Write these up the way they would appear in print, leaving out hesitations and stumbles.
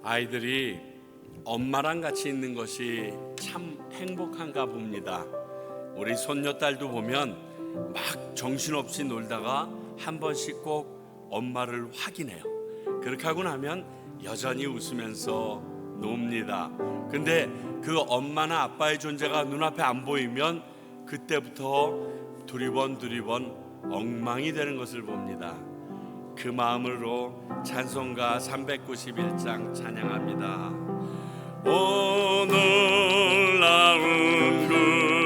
아이들이 엄마랑 같이 있는 것이 참 행복한가 봅니다. 우리 손녀딸도 보면 막 정신없이 놀다가 한 번씩 꼭 엄마를 확인해요. 그렇게 하고 나면 여전히 웃으면서 놉니다. 근데 그 엄마나 아빠의 존재가 눈앞에 안 보이면 그때부터 두리번 엉망이 되는 것을 봅니다. 그 마음으로 찬송가 391장 찬양합니다. 오늘 나온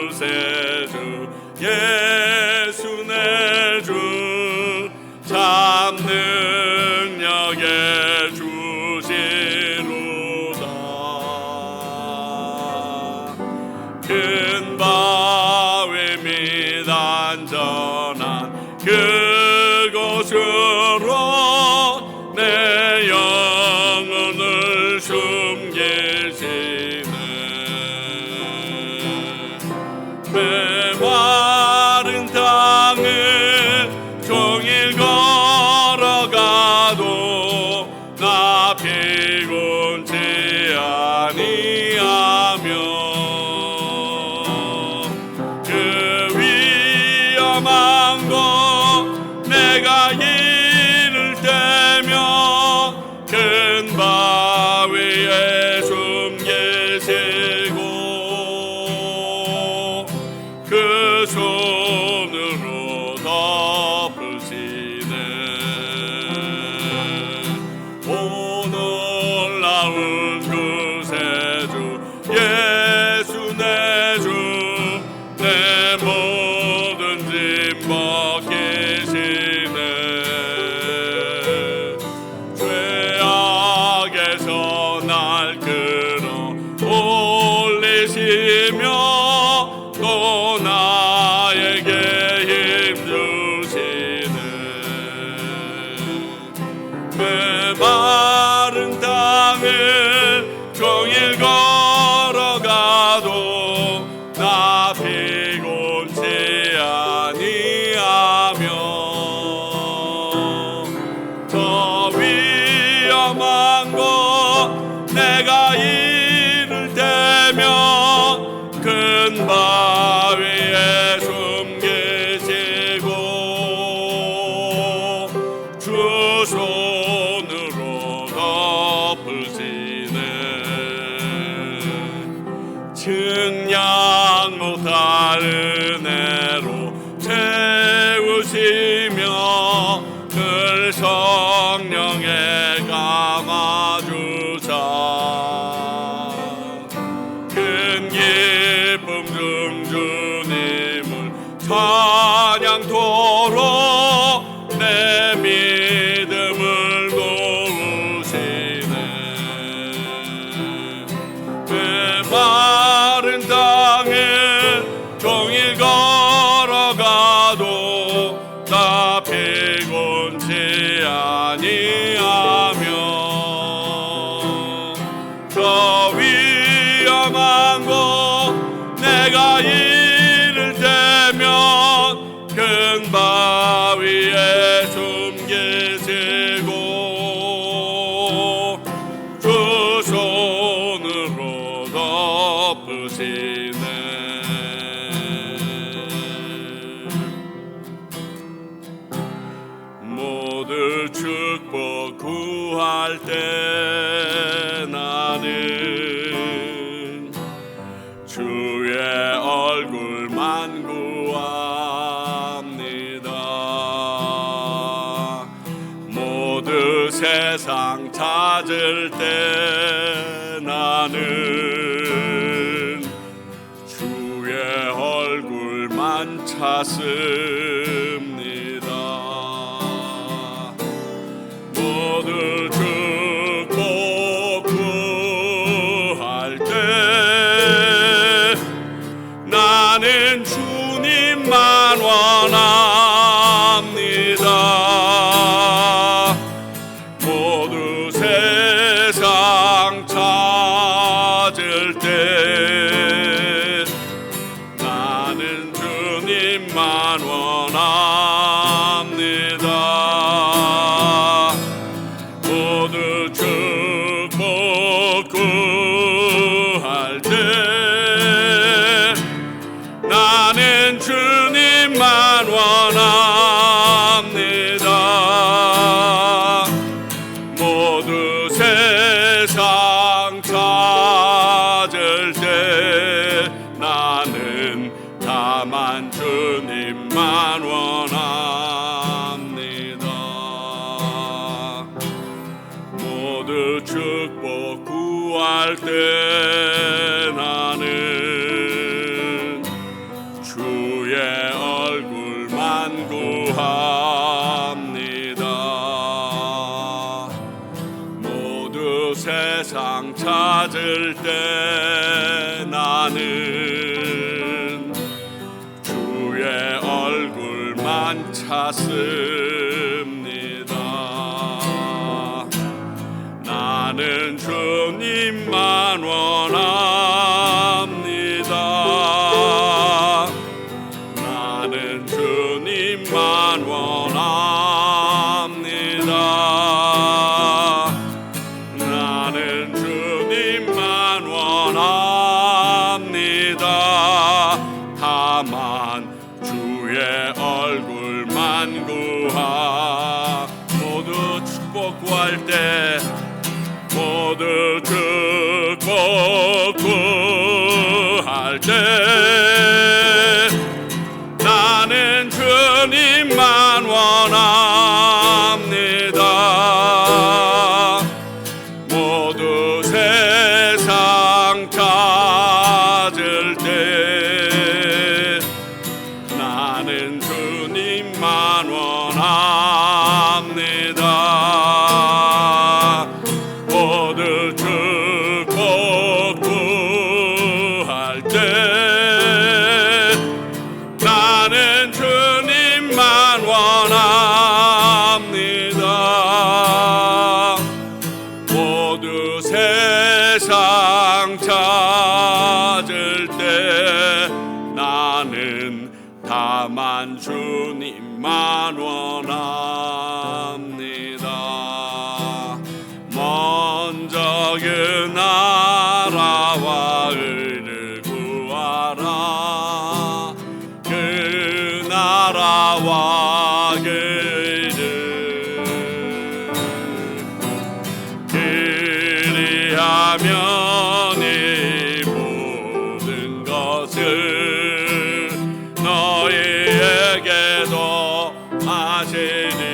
구세주 예수 내 주 참 능력의 주시로다. 큰 바위 및 안전한 그곳으로 내 영혼을 숨기시네. 메마른 땅을 종일 걸어가도 나 피곤치 아니하며 그 위험한 곳 내가 이를 때며 큰 바위에 숨기시고 그 손으로 덮으시네. 오 놀라운 구세주 예수 내 주 내 모든 짐 벗기시네. 죄악에서 날 끌어 올리시며 또 나에게 힘 주시네. 메마른 땅을 종일 걸어가도 나 피곤치 아니하며 더 위험한 곳 내가 이를 때면 큰 바위에 숨기시고 주 손으로 덮으시네. 증량 못할 은혜로 채우시며 늘 성령에 감아주사 큰 기쁨 중 주님을 찬양토록 내 믿음을 도우시네. 메마른 땅을 종일 걸어가도 나 피곤치 아니하며 저 위험한 곳 내가 이를 때면 큰 바위에 숨기시고 주 손으로 덮으시네. 모두 축복 구할 때 나는 주의 얼굴만 구합니다. 모두 세상 찾을 때 나는 주의 얼굴만 찾습니다. 모두 축복 구할 때 나는 주님만 원합니다. 모두 세상 찾을 때 나는 주님만 원합니다. 모두 축복 세상 찾을 때 나는 다만 주님만 원합니다. 모두 축복 구할 때 나는 주의 얼굴만 구합니다. 모두 세상 찾을 때 나는 주의 얼굴만 찾습니다. 나는 주님만 원합니다. 나는 주님만 원합니다. 나는 주님만 원합니다. 다만 주의 얼굴만 구하. 모두 축복 구할 때 모두 축복 구할 때 나는 주님만 원합니다. 모두 세상 찾을 때 나는 주님만 원합니다. 모두 축복 구할 때 나는 주님만 원합니다. 모두 세상 찾을 때 나는 다만 주님만 원합니다. 먼저 그 나라와 의를 구하라. 그 나라와 그 의를 그리하면 이 모든 것을 너희에게도 하시리라.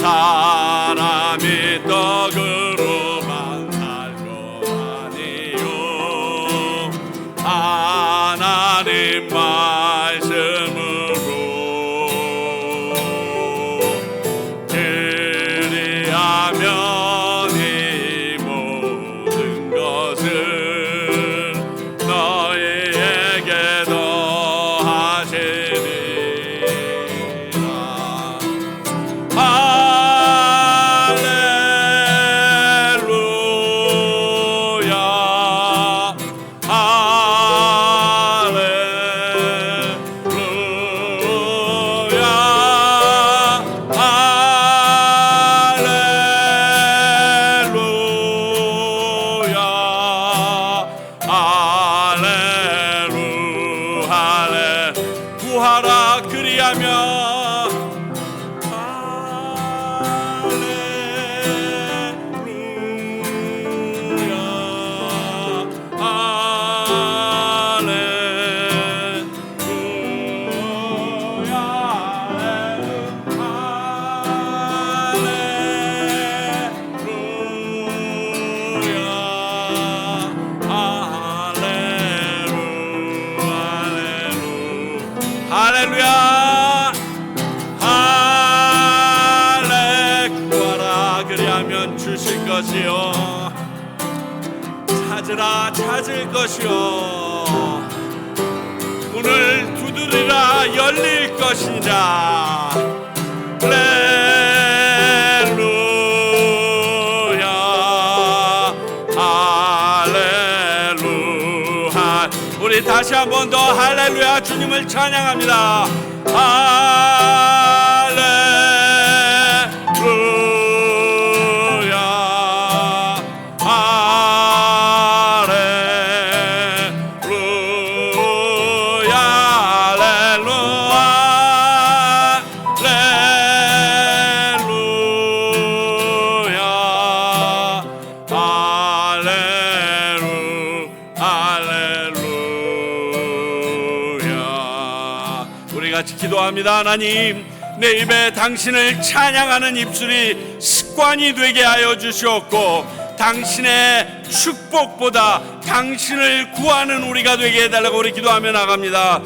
사람이 떡으로만 살 것 아니요 하나님 말씀으로 그리하면 이 모든 것을 너희에게도 하시리라. 구하라 그리하면 할렐루야 할렐 구하라 그리하면 주실 것이요 찾으라 찾을 것이요 문을 두드리라 열릴 것이니라. 할렐루야 우리 다시 한 번 더 할렐루야 주님을 찬양합니다. 같이 기도합니다. 하나님, 내 입에 당신을 찬양하는 입술이 습관이 되게 하여 주시옵고, 당신의 축복보다 당신을 구하는 우리가 되게 해달라고 우리 기도하며 나갑니다.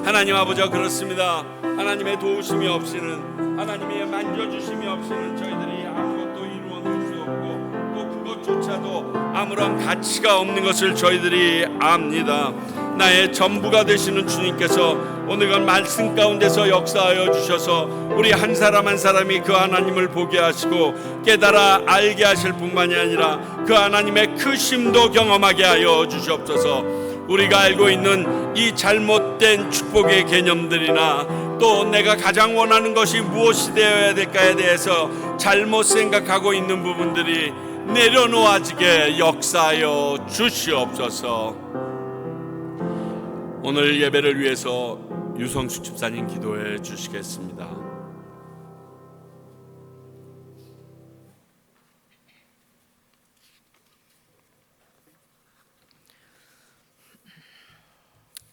하나님 아버지, 그렇습니다. 하나님의 도우심이 없이는, 하나님의 만져주심이 없이는 저희들이 아무것도 이루어낼 수 없고, 또 그것조차도 아무런 가치가 없는 것을 저희들이 압니다. 나의 전부가 되시는 주님께서 오늘 말씀 가운데서 역사하여 주셔서 우리 한 사람 한 사람이 그 하나님을 보게 하시고 깨달아 알게 하실 뿐만이 아니라 그 하나님의 크심도 경험하게 하여 주시옵소서. 우리가 알고 있는 이 잘못된 축복의 개념들이나 또 내가 가장 원하는 것이 무엇이 되어야 될까에 대해서 잘못 생각하고 있는 부분들이 내려놓아지게 역사하여 주시옵소서. 오늘 예배를 위해서 유성숙 집사님 기도해 주시겠습니다.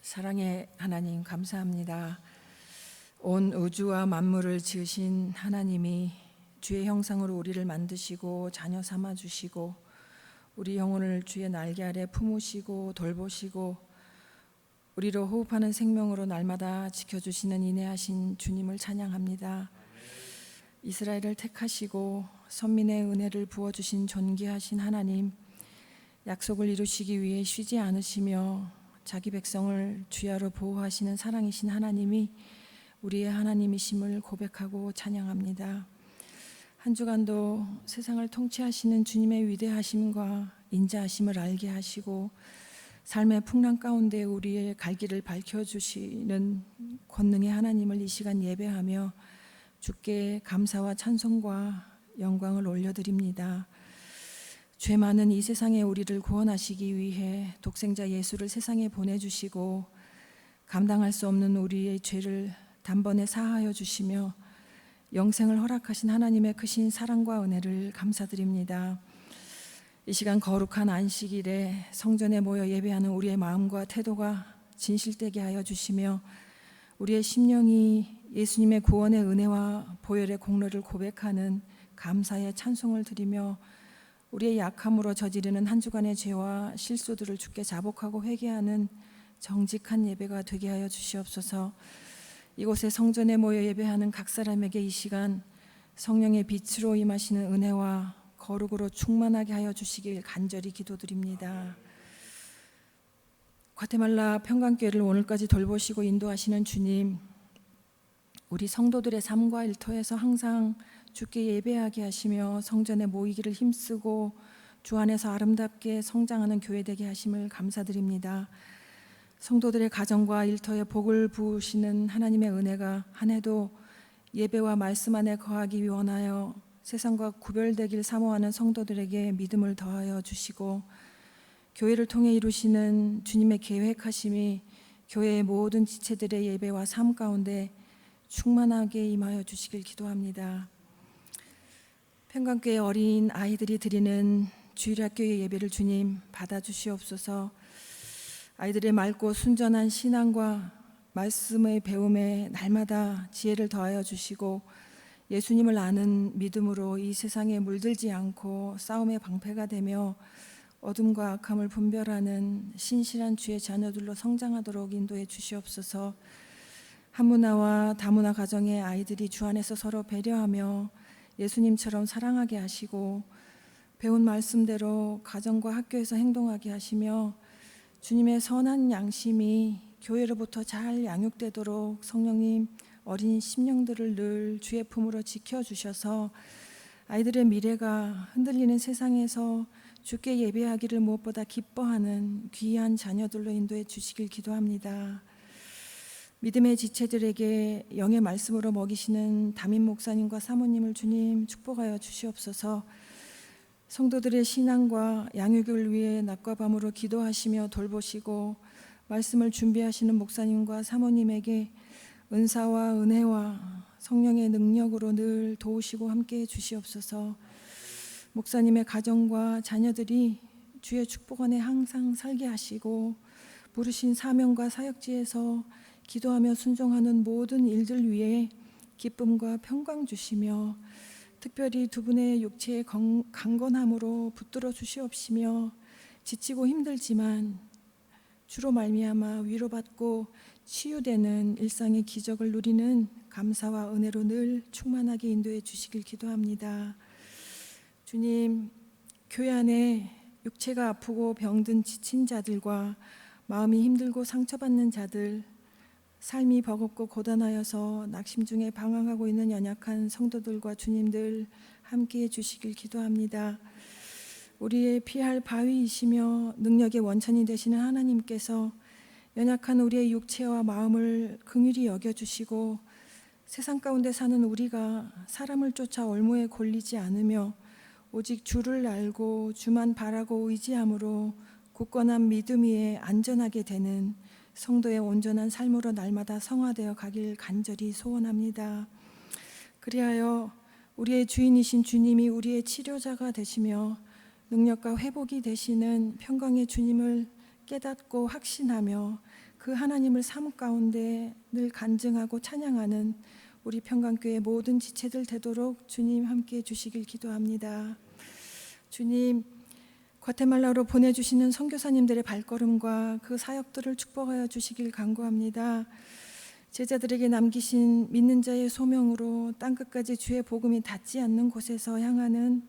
사랑의 하나님, 감사합니다. 온 우주와 만물을 지으신 하나님이 주의 형상으로 우리를 만드시고 자녀 삼아 주시고 우리 영혼을 주의 날개 아래 품으시고 돌보시고 우리로 호흡하는 생명으로 날마다 지켜주시는 인내하신 주님을 찬양합니다. 이스라엘을 택하시고 선민의 은혜를 부어주신 존귀하신 하나님, 약속을 이루시기 위해 쉬지 않으시며 자기 백성을 주야로 보호하시는 사랑이신 하나님이 우리의 하나님이심을 고백하고 찬양합니다. 한 주간도 세상을 통치하시는 주님의 위대하심과 인자하심을 알게 하시고 삶의 풍랑 가운데 우리의 갈 길을 밝혀주시는 권능의 하나님을 이 시간 예배하며 주께 감사와 찬송과 영광을 올려드립니다. 죄 많은 이 세상에 우리를 구원하시기 위해 독생자 예수를 세상에 보내주시고 감당할 수 없는 우리의 죄를 단번에 사하여 주시며 영생을 허락하신 하나님의 크신 사랑과 은혜를 감사드립니다. 이 시간 거룩한 안식일에 성전에 모여 예배하는 우리의 마음과 태도가 진실되게 하여 주시며 우리의 심령이 예수님의 구원의 은혜와 보혈의 공로를 고백하는 감사의 찬송을 드리며 우리의 약함으로 저지르는 한 주간의 죄와 실수들을 주께 자복하고 회개하는 정직한 예배가 되게 하여 주시옵소서. 이곳에 성전에 모여 예배하는 각 사람에게 이 시간 성령의 빛으로 임하시는 은혜와 거룩으로 충만하게 하여 주시길 간절히 기도드립니다. 과테말라 평강교회를 오늘까지 돌보시고 인도하시는 주님, 우리 성도들의 삶과 일터에서 항상 주께 예배하게 하시며 성전에 모이기를 힘쓰고 주 안에서 아름답게 성장하는 교회 되게 하심을 감사드립니다. 성도들의 가정과 일터에 복을 부으시는 하나님의 은혜가 한 해도 예배와 말씀 안에 거하기 원하여 세상과 구별되길 사모하는 성도들에게 믿음을 더하여 주시고 교회를 통해 이루시는 주님의 계획하심이 교회의 모든 지체들의 예배와 삶 가운데 충만하게 임하여 주시길 기도합니다. 평강교회 어린 아이들이 드리는 주일학교의 예배를 주님 받아주시옵소서. 아이들의 맑고 순전한 신앙과 말씀의 배움에 날마다 지혜를 더하여 주시고 예수님을 아는 믿음으로 이 세상에 물들지 않고 싸움의 방패가 되며 어둠과 악함을 분별하는 신실한 주의 자녀들로 성장하도록 인도해 주시옵소서. 한문화와 다문화 가정의 아이들이 주 안에서 서로 배려하며 예수님처럼 사랑하게 하시고 배운 말씀대로 가정과 학교에서 행동하게 하시며 주님의 선한 양심이 교회로부터 잘 양육되도록 성령님 어린 심령들을 늘 주의 품으로 지켜주셔서 아이들의 미래가 흔들리는 세상에서 주께 예배하기를 무엇보다 기뻐하는 귀한 자녀들로 인도해 주시길 기도합니다. 믿음의 지체들에게 영의 말씀으로 먹이시는 담임 목사님과 사모님을 주님 축복하여 주시옵소서. 성도들의 신앙과 양육을 위해 낮과 밤으로 기도하시며 돌보시고 말씀을 준비하시는 목사님과 사모님에게 은사와 은혜와 성령의 능력으로 늘 도우시고 함께해 주시옵소서. 목사님의 가정과 자녀들이 주의 축복 안에 항상 살게 하시고 부르신 사명과 사역지에서 기도하며 순종하는 모든 일들 위에 기쁨과 평강 주시며 특별히 두 분의 육체의 강건함으로 붙들어 주시옵시며 지치고 힘들지만 주로 말미암아 위로받고 치유되는 일상의 기적을 누리는 감사와 은혜로 늘 충만하게 인도해 주시길 기도합니다. 주님, 교회 안에 육체가 아프고 병든 지친 자들과 마음이 힘들고 상처받는 자들, 삶이 버겁고 고단하여서 낙심 중에 방황하고 있는 연약한 성도들과 주님들 함께해 주시길 기도합니다. 우리의 피할 바위이시며 능력의 원천이 되시는 하나님께서 연약한 우리의 육체와 마음을 긍휼히 여겨주시고 세상 가운데 사는 우리가 사람을 쫓아 올무에 골리지 않으며 오직 주를 알고 주만 바라고 의지함으로 굳건한 믿음 위에 안전하게 되는 성도의 온전한 삶으로 날마다 성화되어 가길 간절히 소원합니다. 그리하여 우리의 주인이신 주님이 우리의 치료자가 되시며 능력과 회복이 되시는 평강의 주님을 깨닫고 확신하며 그 하나님을 삶 가운데 늘 간증하고 찬양하는 우리 평강교회 모든 지체들 되도록 주님 함께해 주시길 기도합니다. 주님, 과테말라로 보내주시는 선교사님들의 발걸음과 그 사역들을 축복하여 주시길 간구합니다. 제자들에게 남기신 믿는 자의 소명으로 땅끝까지 주의 복음이 닿지 않는 곳에서 향하는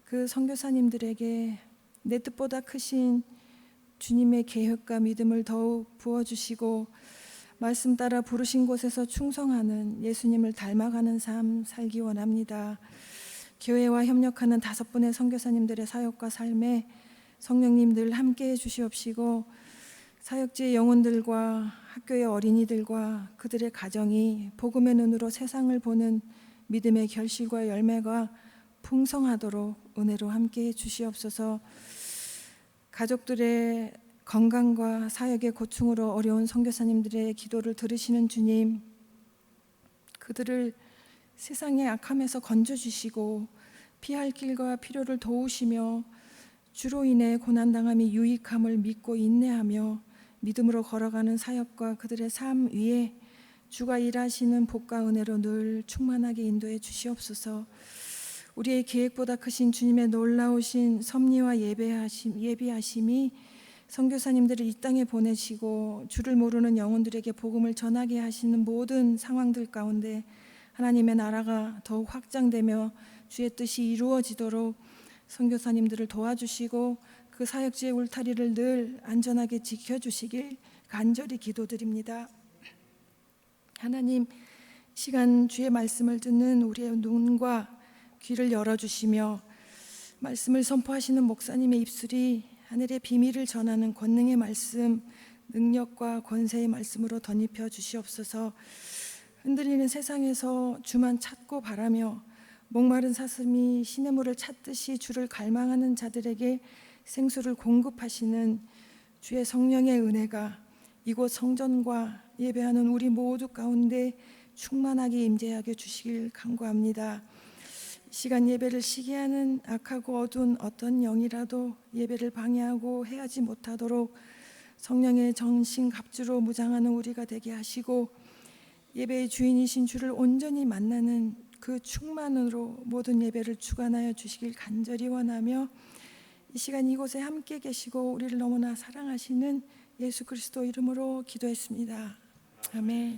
그 선교사님들에게 내 뜻보다 크신 주님의 계획과 믿음을 더욱 부어주시고 말씀 따라 부르신 곳에서 충성하는 예수님을 닮아가는 삶 살기 원합니다. 교회와 협력하는 5분의 선교사님들의 사역과 삶에 성령님 늘 함께해 주시옵시고 사역지의 영혼들과 학교의 어린이들과 그들의 가정이 복음의 눈으로 세상을 보는 믿음의 결실과 열매가 풍성하도록 은혜로 함께해 주시옵소서. 가족들의 건강과 사역의 고충으로 어려운 선교사님들의 기도를 들으시는 주님, 그들을 세상의 악함에서 건져주시고 피할 길과 필요를 도우시며 주로 인해 고난당함이 유익함을 믿고 인내하며 믿음으로 걸어가는 사역과 그들의 삶 위에 주가 일하시는 복과 은혜로 늘 충만하게 인도해 주시옵소서. 우리의 계획보다 크신 주님의 놀라우신 섭리와 예비하심이 선교사님들을 이 땅에 보내시고 주를 모르는 영혼들에게 복음을 전하게 하시는 모든 상황들 가운데 하나님의 나라가 더욱 확장되며 주의 뜻이 이루어지도록 선교사님들을 도와주시고 그 사역지의 울타리를 늘 안전하게 지켜주시길 간절히 기도드립니다. 하나님, 시간 주의 말씀을 듣는 우리의 눈과 귀를 열어주시며 말씀을 선포하시는 목사님의 입술이 하늘의 비밀을 전하는 권능의 말씀, 능력과 권세의 말씀으로 덧입혀 주시옵소서. 흔들리는 세상에서 주만 찾고 바라며 목마른 사슴이 시냇물을 찾듯이 주를 갈망하는 자들에게 생수를 공급하시는 주의 성령의 은혜가 이곳 성전과 예배하는 우리 모두 가운데 충만하게 임재하게 주시길 간구합니다. 시간 예배를 시기하는 악하고 어두운 어떤 영이라도 예배를 방해하고 해하지 못하도록 성령의 전신갑주로 무장하는 우리가 되게 하시고 예배의 주인이신 주를 온전히 만나는 그 충만으로 모든 예배를 주관하여 주시길 간절히 원하며 이 시간 이곳에 함께 계시고 우리를 너무나 사랑하시는 예수 그리스도 이름으로 기도했습니다. 아멘.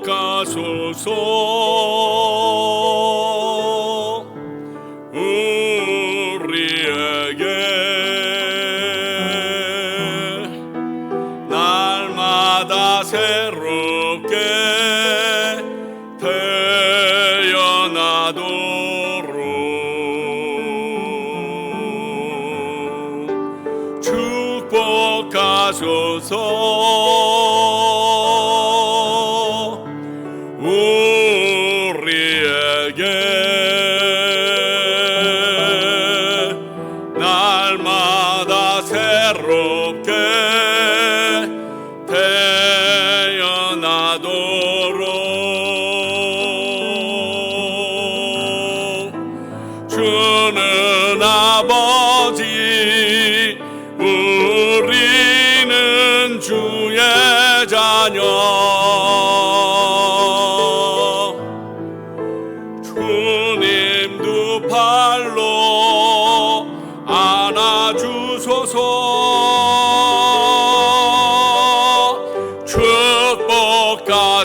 축복하소서. 우리에게 날마다 새롭게 태어나도록 축복하소서. 우리에게 날마다 새롭게 태어나도록 주는 아버지 우리는 주의 자녀 주님 두 팔로 안아주소서. 축복하소서.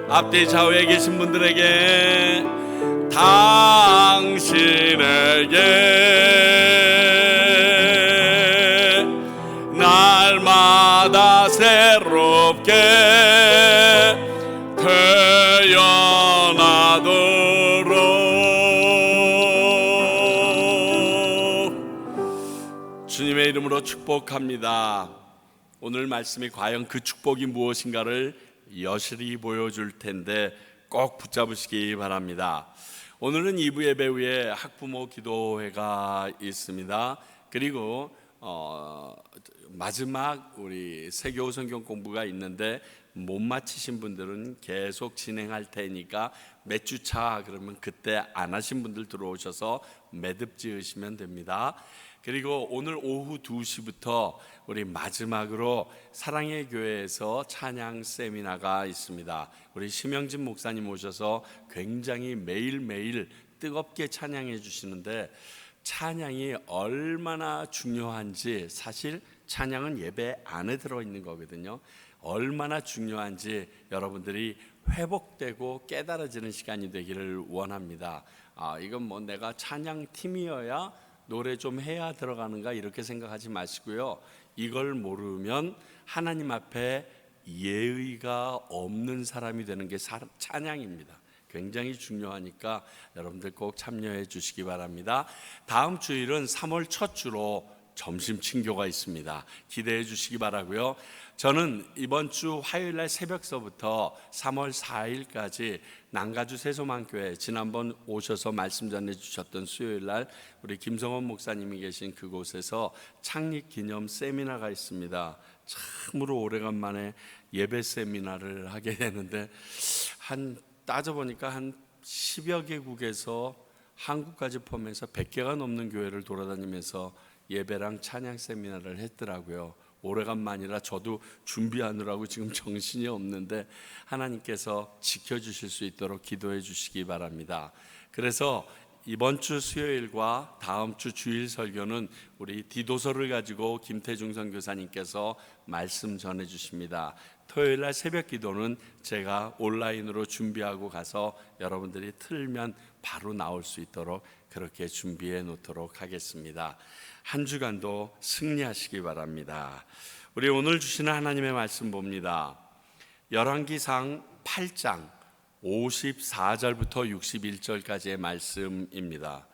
앞뒤 좌우에 계신 분들에게 당신에게 날마다 새롭게 태어나도록 주님의 이름으로 축복합니다. 오늘 말씀이 과연 그 축복이 무엇인가를 여실히 보여줄 텐데 꼭 붙잡으시기 바랍니다. 오늘은 2부 예배 후에 학부모 기도회가 있습니다. 그리고 마지막 우리 세교 성경 공부가 있는데 못 마치신 분들은 계속 진행할 테니까 몇 주차 그러면 그때 안 하신 분들 들어오셔서 매듭 지으시면 됩니다. 그리고 오늘 오후 2시부터 우리 마지막으로 사랑의 교회에서 찬양 세미나가 있습니다. 우리 심영진 목사님 오셔서 굉장히 매일매일 뜨겁게 찬양해 주시는데 찬양이 얼마나 중요한지, 사실 찬양은 예배 안에 들어있는 거거든요. 얼마나 중요한지 여러분들이 회복되고 깨달아지는 시간이 되기를 원합니다. 이건 뭐 내가 찬양팀이어야 노래 좀 해야 들어가는가 이렇게 생각하지 마시고요. 이걸 모르면 하나님 앞에 예의가 없는 사람이 되는 게 찬양입니다. 굉장히 중요하니까 여러분들 꼭 참여해 주시기 바랍니다. 다음 주일은 3월 첫 주로 점심 친교가 있습니다. 기대해 주시기 바라고요. 저는 이번 주 화요일 날 새벽서부터 3월 4일까지 남가주 새소망교회 지난번 오셔서 말씀 전해 주셨던 수요일 날 우리 김성원 목사님이 계신 그곳에서 창립 기념 세미나가 있습니다. 참으로 오래간만에 예배 세미나를 하게 되는데 따져보니까 한 10여 개국에서 한국까지 포함해서 100개가 넘는 교회를 돌아다니면서 예배랑 찬양 세미나를 했더라고요. 오래간만이라 저도 준비하느라고 지금 정신이 없는데 하나님께서 지켜주실 수 있도록 기도해 주시기 바랍니다. 그래서 이번 주 수요일과 다음 주 주일 설교는 우리 디도서를 가지고 김태중 선교사님께서 말씀 전해 주십니다. 토요일 날 새벽 기도는 제가 온라인으로 준비하고 가서 여러분들이 틀면 바로 나올 수 있도록 그렇게 준비해 놓도록 하겠습니다. 한 주간도 승리하시기 바랍니다. 우리 오늘 주시는 하나님의 말씀 봅니다. 열왕기상 8장 54절부터 61절까지의 말씀입니다.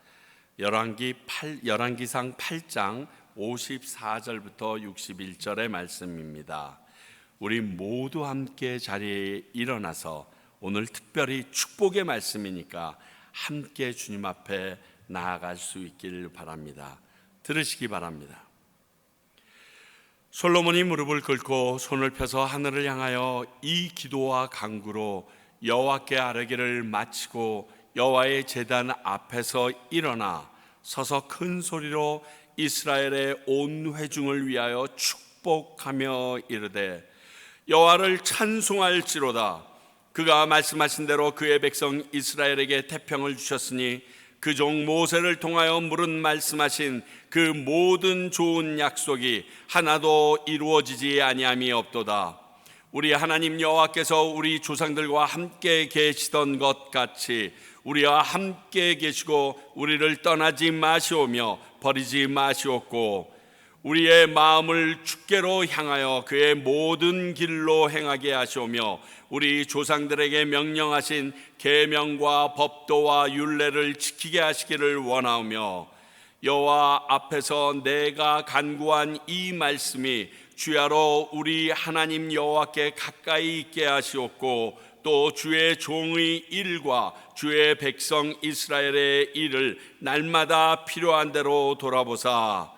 열왕기상 8장 54절부터 61절의 말씀입니다. 우리 모두 함께 자리에 일어나서 오늘 특별히 축복의 말씀이니까 함께 주님 앞에 나아갈 수 있기를 바랍니다. 들으시기 바랍니다. 솔로몬이 무릎을 꿇고 손을 펴서 하늘을 향하여 이 기도와 간구로 여호와께 아뢰기를 마치고 여호와의 제단 앞에서 일어나 서서 큰 소리로 이스라엘의 온 회중을 위하여 축복하며 이르되 여호와를 찬송할지로다. 그가 말씀하신 대로 그의 백성 이스라엘에게 태평을 주셨으니 그 종 모세를 통하여 물은 말씀하신 그 모든 좋은 약속이 하나도 이루어지지 아니함이 없도다. 우리 하나님 여호와께서 우리 조상들과 함께 계시던 것 같이 우리와 함께 계시고 우리를 떠나지 마시오며 버리지 마시옵고 우리의 마음을 주께로 향하여 그의 모든 길로 행하게 하시오며 우리 조상들에게 명령하신 계명과 법도와 율례를 지키게 하시기를 원하오며 여호와 앞에서 내가 간구한 이 말씀이 주야로 우리 하나님 여호와께 가까이 있게 하시옵고 또 주의 종의 일과 주의 백성 이스라엘의 일을 날마다 필요한 대로 돌아보사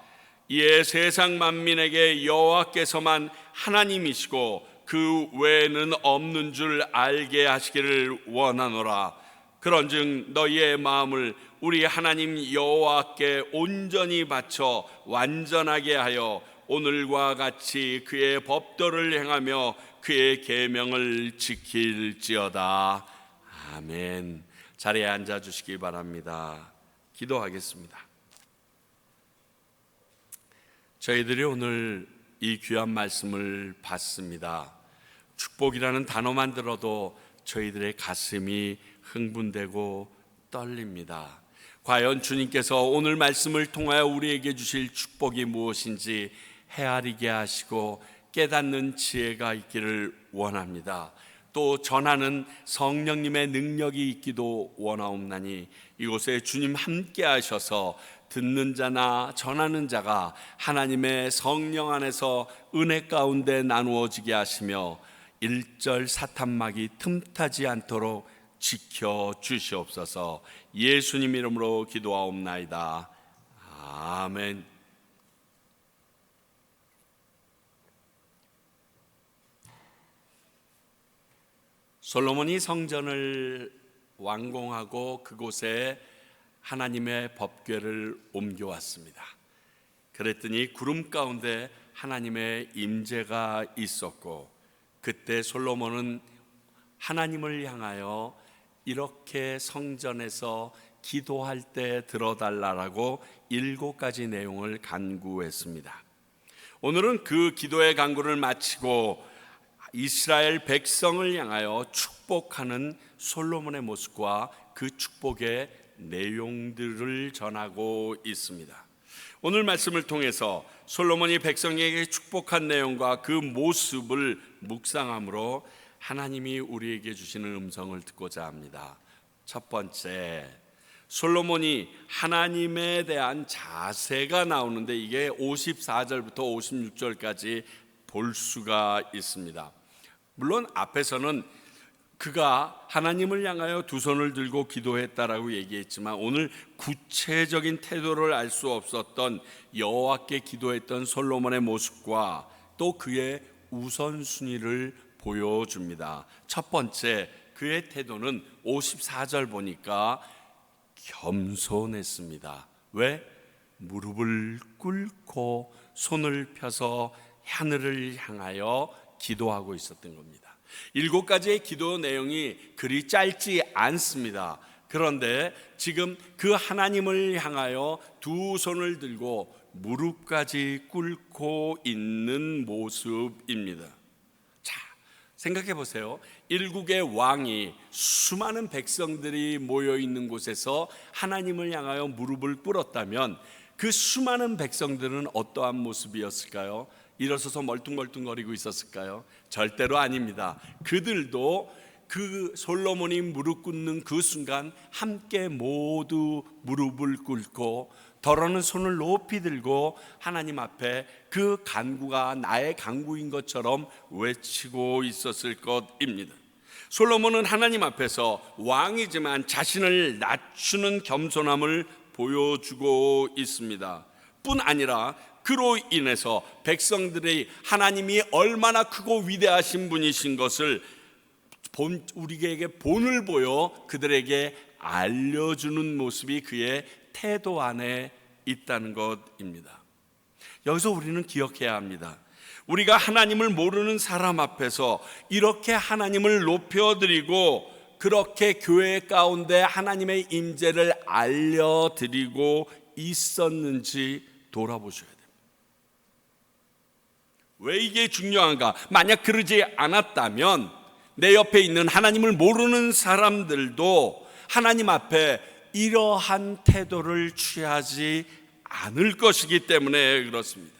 이에 세상 만민에게 여호와께서만 하나님이시고 그 외에는 없는 줄 알게 하시기를 원하노라. 그런즉 너희의 마음을 우리 하나님 여호와께 온전히 바쳐 완전하게 하여 오늘과 같이 그의 법도를 행하며 그의 계명을 지킬지어다. 아멘. 자리에 앉아 주시기 바랍니다. 기도하겠습니다. 저희들이 오늘 이 귀한 말씀을 받습니다. 축복이라는 단어만 들어도 저희들의 가슴이 흥분되고 떨립니다. 과연 주님께서 오늘 말씀을 통하여 우리에게 주실 축복이 무엇인지 헤아리게 하시고 깨닫는 지혜가 있기를 원합니다. 또 전하는 성령님의 능력이 있기도 원하옵나니 이곳에 주님 함께 하셔서 듣는 자나 전하는 자가 하나님의 성령 안에서 은혜 가운데 나누어지게 하시며 일절 사탄막이 틈타지 않도록 지켜 주시옵소서. 예수님 이름으로 기도하옵나이다. 아멘. 솔로몬이 성전을 완공하고 그곳에 하나님의 법궤를 옮겨왔습니다. 그랬더니 구름 가운데 하나님의 임재가 있었고 그때 솔로몬은 하나님을 향하여 이렇게 성전에서 기도할 때 들어달라고 7가지 내용을 간구했습니다. 오늘은 그 기도의 간구를 마치고 이스라엘 백성을 향하여 축복하는 솔로몬의 모습과 그 축복의 내용들을 전하고 있습니다. 오늘 말씀을 통해서 솔로몬이 백성에게 축복한 내용과 그 모습을 묵상함으로 하나님이 우리에게 주시는 음성을 듣고자 합니다. 첫 번째, 솔로몬이 하나님에 대한 자세가 나오는데 이게 54절부터 56절까지 볼 수가 있습니다. 물론 앞에서는 그가 하나님을 향하여 두 손을 들고 기도했다라고 얘기했지만 오늘 구체적인 태도를 알 수 없었던 여호와께 기도했던 솔로몬의 모습과 또 그의 우선순위를 보여줍니다. 첫 번째, 그의 태도는 54절 보니까 겸손했습니다. 왜? 무릎을 꿇고 손을 펴서 하늘을 향하여 기도하고 있었던 겁니다. 7가지의 기도 내용이 그리 짧지 않습니다. 그런데 지금 그 하나님을 향하여 두 손을 들고 무릎까지 꿇고 있는 모습입니다. 자, 생각해 보세요. 일국의 왕이 수많은 백성들이 모여 있는 곳에서 하나님을 향하여 무릎을 꿇었다면 그 수많은 백성들은 어떠한 모습이었을까요? 일어서서 멀뚱멀뚱거리고 있었을까요? 절대로 아닙니다. 그들도 그 솔로몬이 무릎 꿇는 그 순간 함께 모두 무릎을 꿇고 더러는 손을 높이 들고 하나님 앞에 그 간구가 나의 간구인 것처럼 외치고 있었을 것입니다. 솔로몬은 하나님 앞에서 왕이지만 자신을 낮추는 겸손함을 보여주고 있습니다. 뿐 아니라 그로 인해서 백성들이 하나님이 얼마나 크고 위대하신 분이신 것을 우리에게 본을 보여 그들에게 알려주는 모습이 그의 태도 안에 있다는 것입니다. 여기서 우리는 기억해야 합니다. 우리가 하나님을 모르는 사람 앞에서 이렇게 하나님을 높여드리고 그렇게 교회 가운데 하나님의 임재를 알려드리고 있었는지 돌아보셔야 됩니다. 왜 이게 중요한가? 만약 그러지 않았다면 내 옆에 있는 하나님을 모르는 사람들도 하나님 앞에 이러한 태도를 취하지 않을 것이기 때문에 그렇습니다.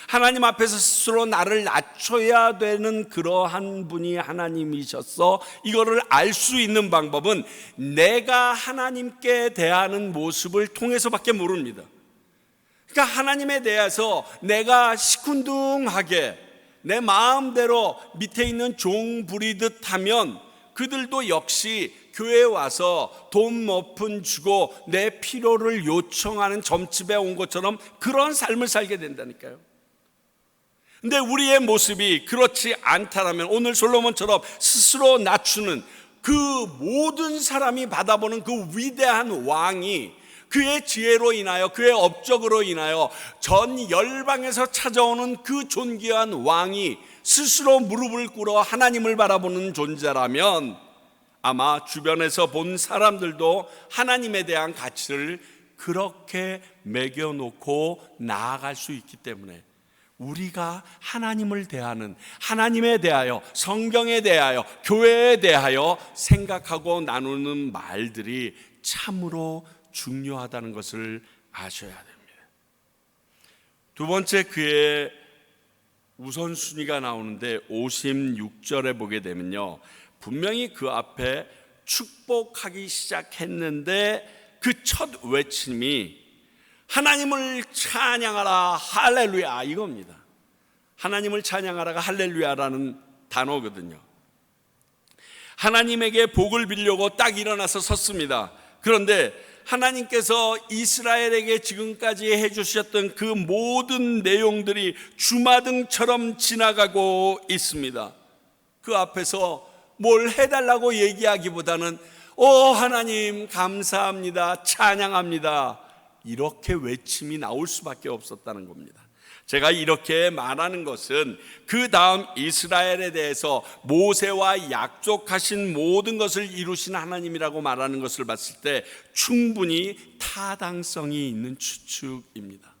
하나님 앞에서 스스로 나를 낮춰야 되는 그러한 분이 하나님이셔서 이거를 알 수 있는 방법은 내가 하나님께 대하는 모습을 통해서밖에 모릅니다. 그러니까 하나님에 대해서 내가 시큰둥하게 내 마음대로 밑에 있는 종 부리듯 하면 그들도 역시 교회에 와서 돈 몇 푼 주고 내 필요를 요청하는 점집에 온 것처럼 그런 삶을 살게 된다니까요. 근데 우리의 모습이 그렇지 않다라면 오늘 솔로몬처럼 스스로 낮추는 그 모든 사람이 받아보는 그 위대한 왕이 그의 지혜로 인하여 그의 업적으로 인하여 전 열방에서 찾아오는 그 존귀한 왕이 스스로 무릎을 꿇어 하나님을 바라보는 존재라면 아마 주변에서 본 사람들도 하나님에 대한 가치를 그렇게 매겨놓고 나아갈 수 있기 때문에 우리가 하나님을 대하는, 하나님에 대하여, 성경에 대하여, 교회에 대하여 생각하고 나누는 말들이 참으로 중요하다는 것을 아셔야 됩니다. 두 번째, 그의 우선순위가 나오는데 56절에 보게 되면요, 분명히 그 앞에 축복하기 시작했는데 그 첫 외침이 하나님을 찬양하라 할렐루야 이겁니다. 하나님을 찬양하라가 할렐루야라는 단어거든요. 하나님에게 복을 빌려고 딱 일어나서 섰습니다. 그런데 하나님께서 이스라엘에게 지금까지 해주셨던 그 모든 내용들이 주마등처럼 지나가고 있습니다. 그 앞에서 뭘 해달라고 얘기하기보다는 하나님 감사합니다, 찬양합니다, 이렇게 외침이 나올 수밖에 없었다는 겁니다. 제가 이렇게 말하는 것은 그 다음 이스라엘에 대해서 모세와 약속하신 모든 것을 이루신 하나님이라고 말하는 것을 봤을 때 충분히 타당성이 있는 추측입니다.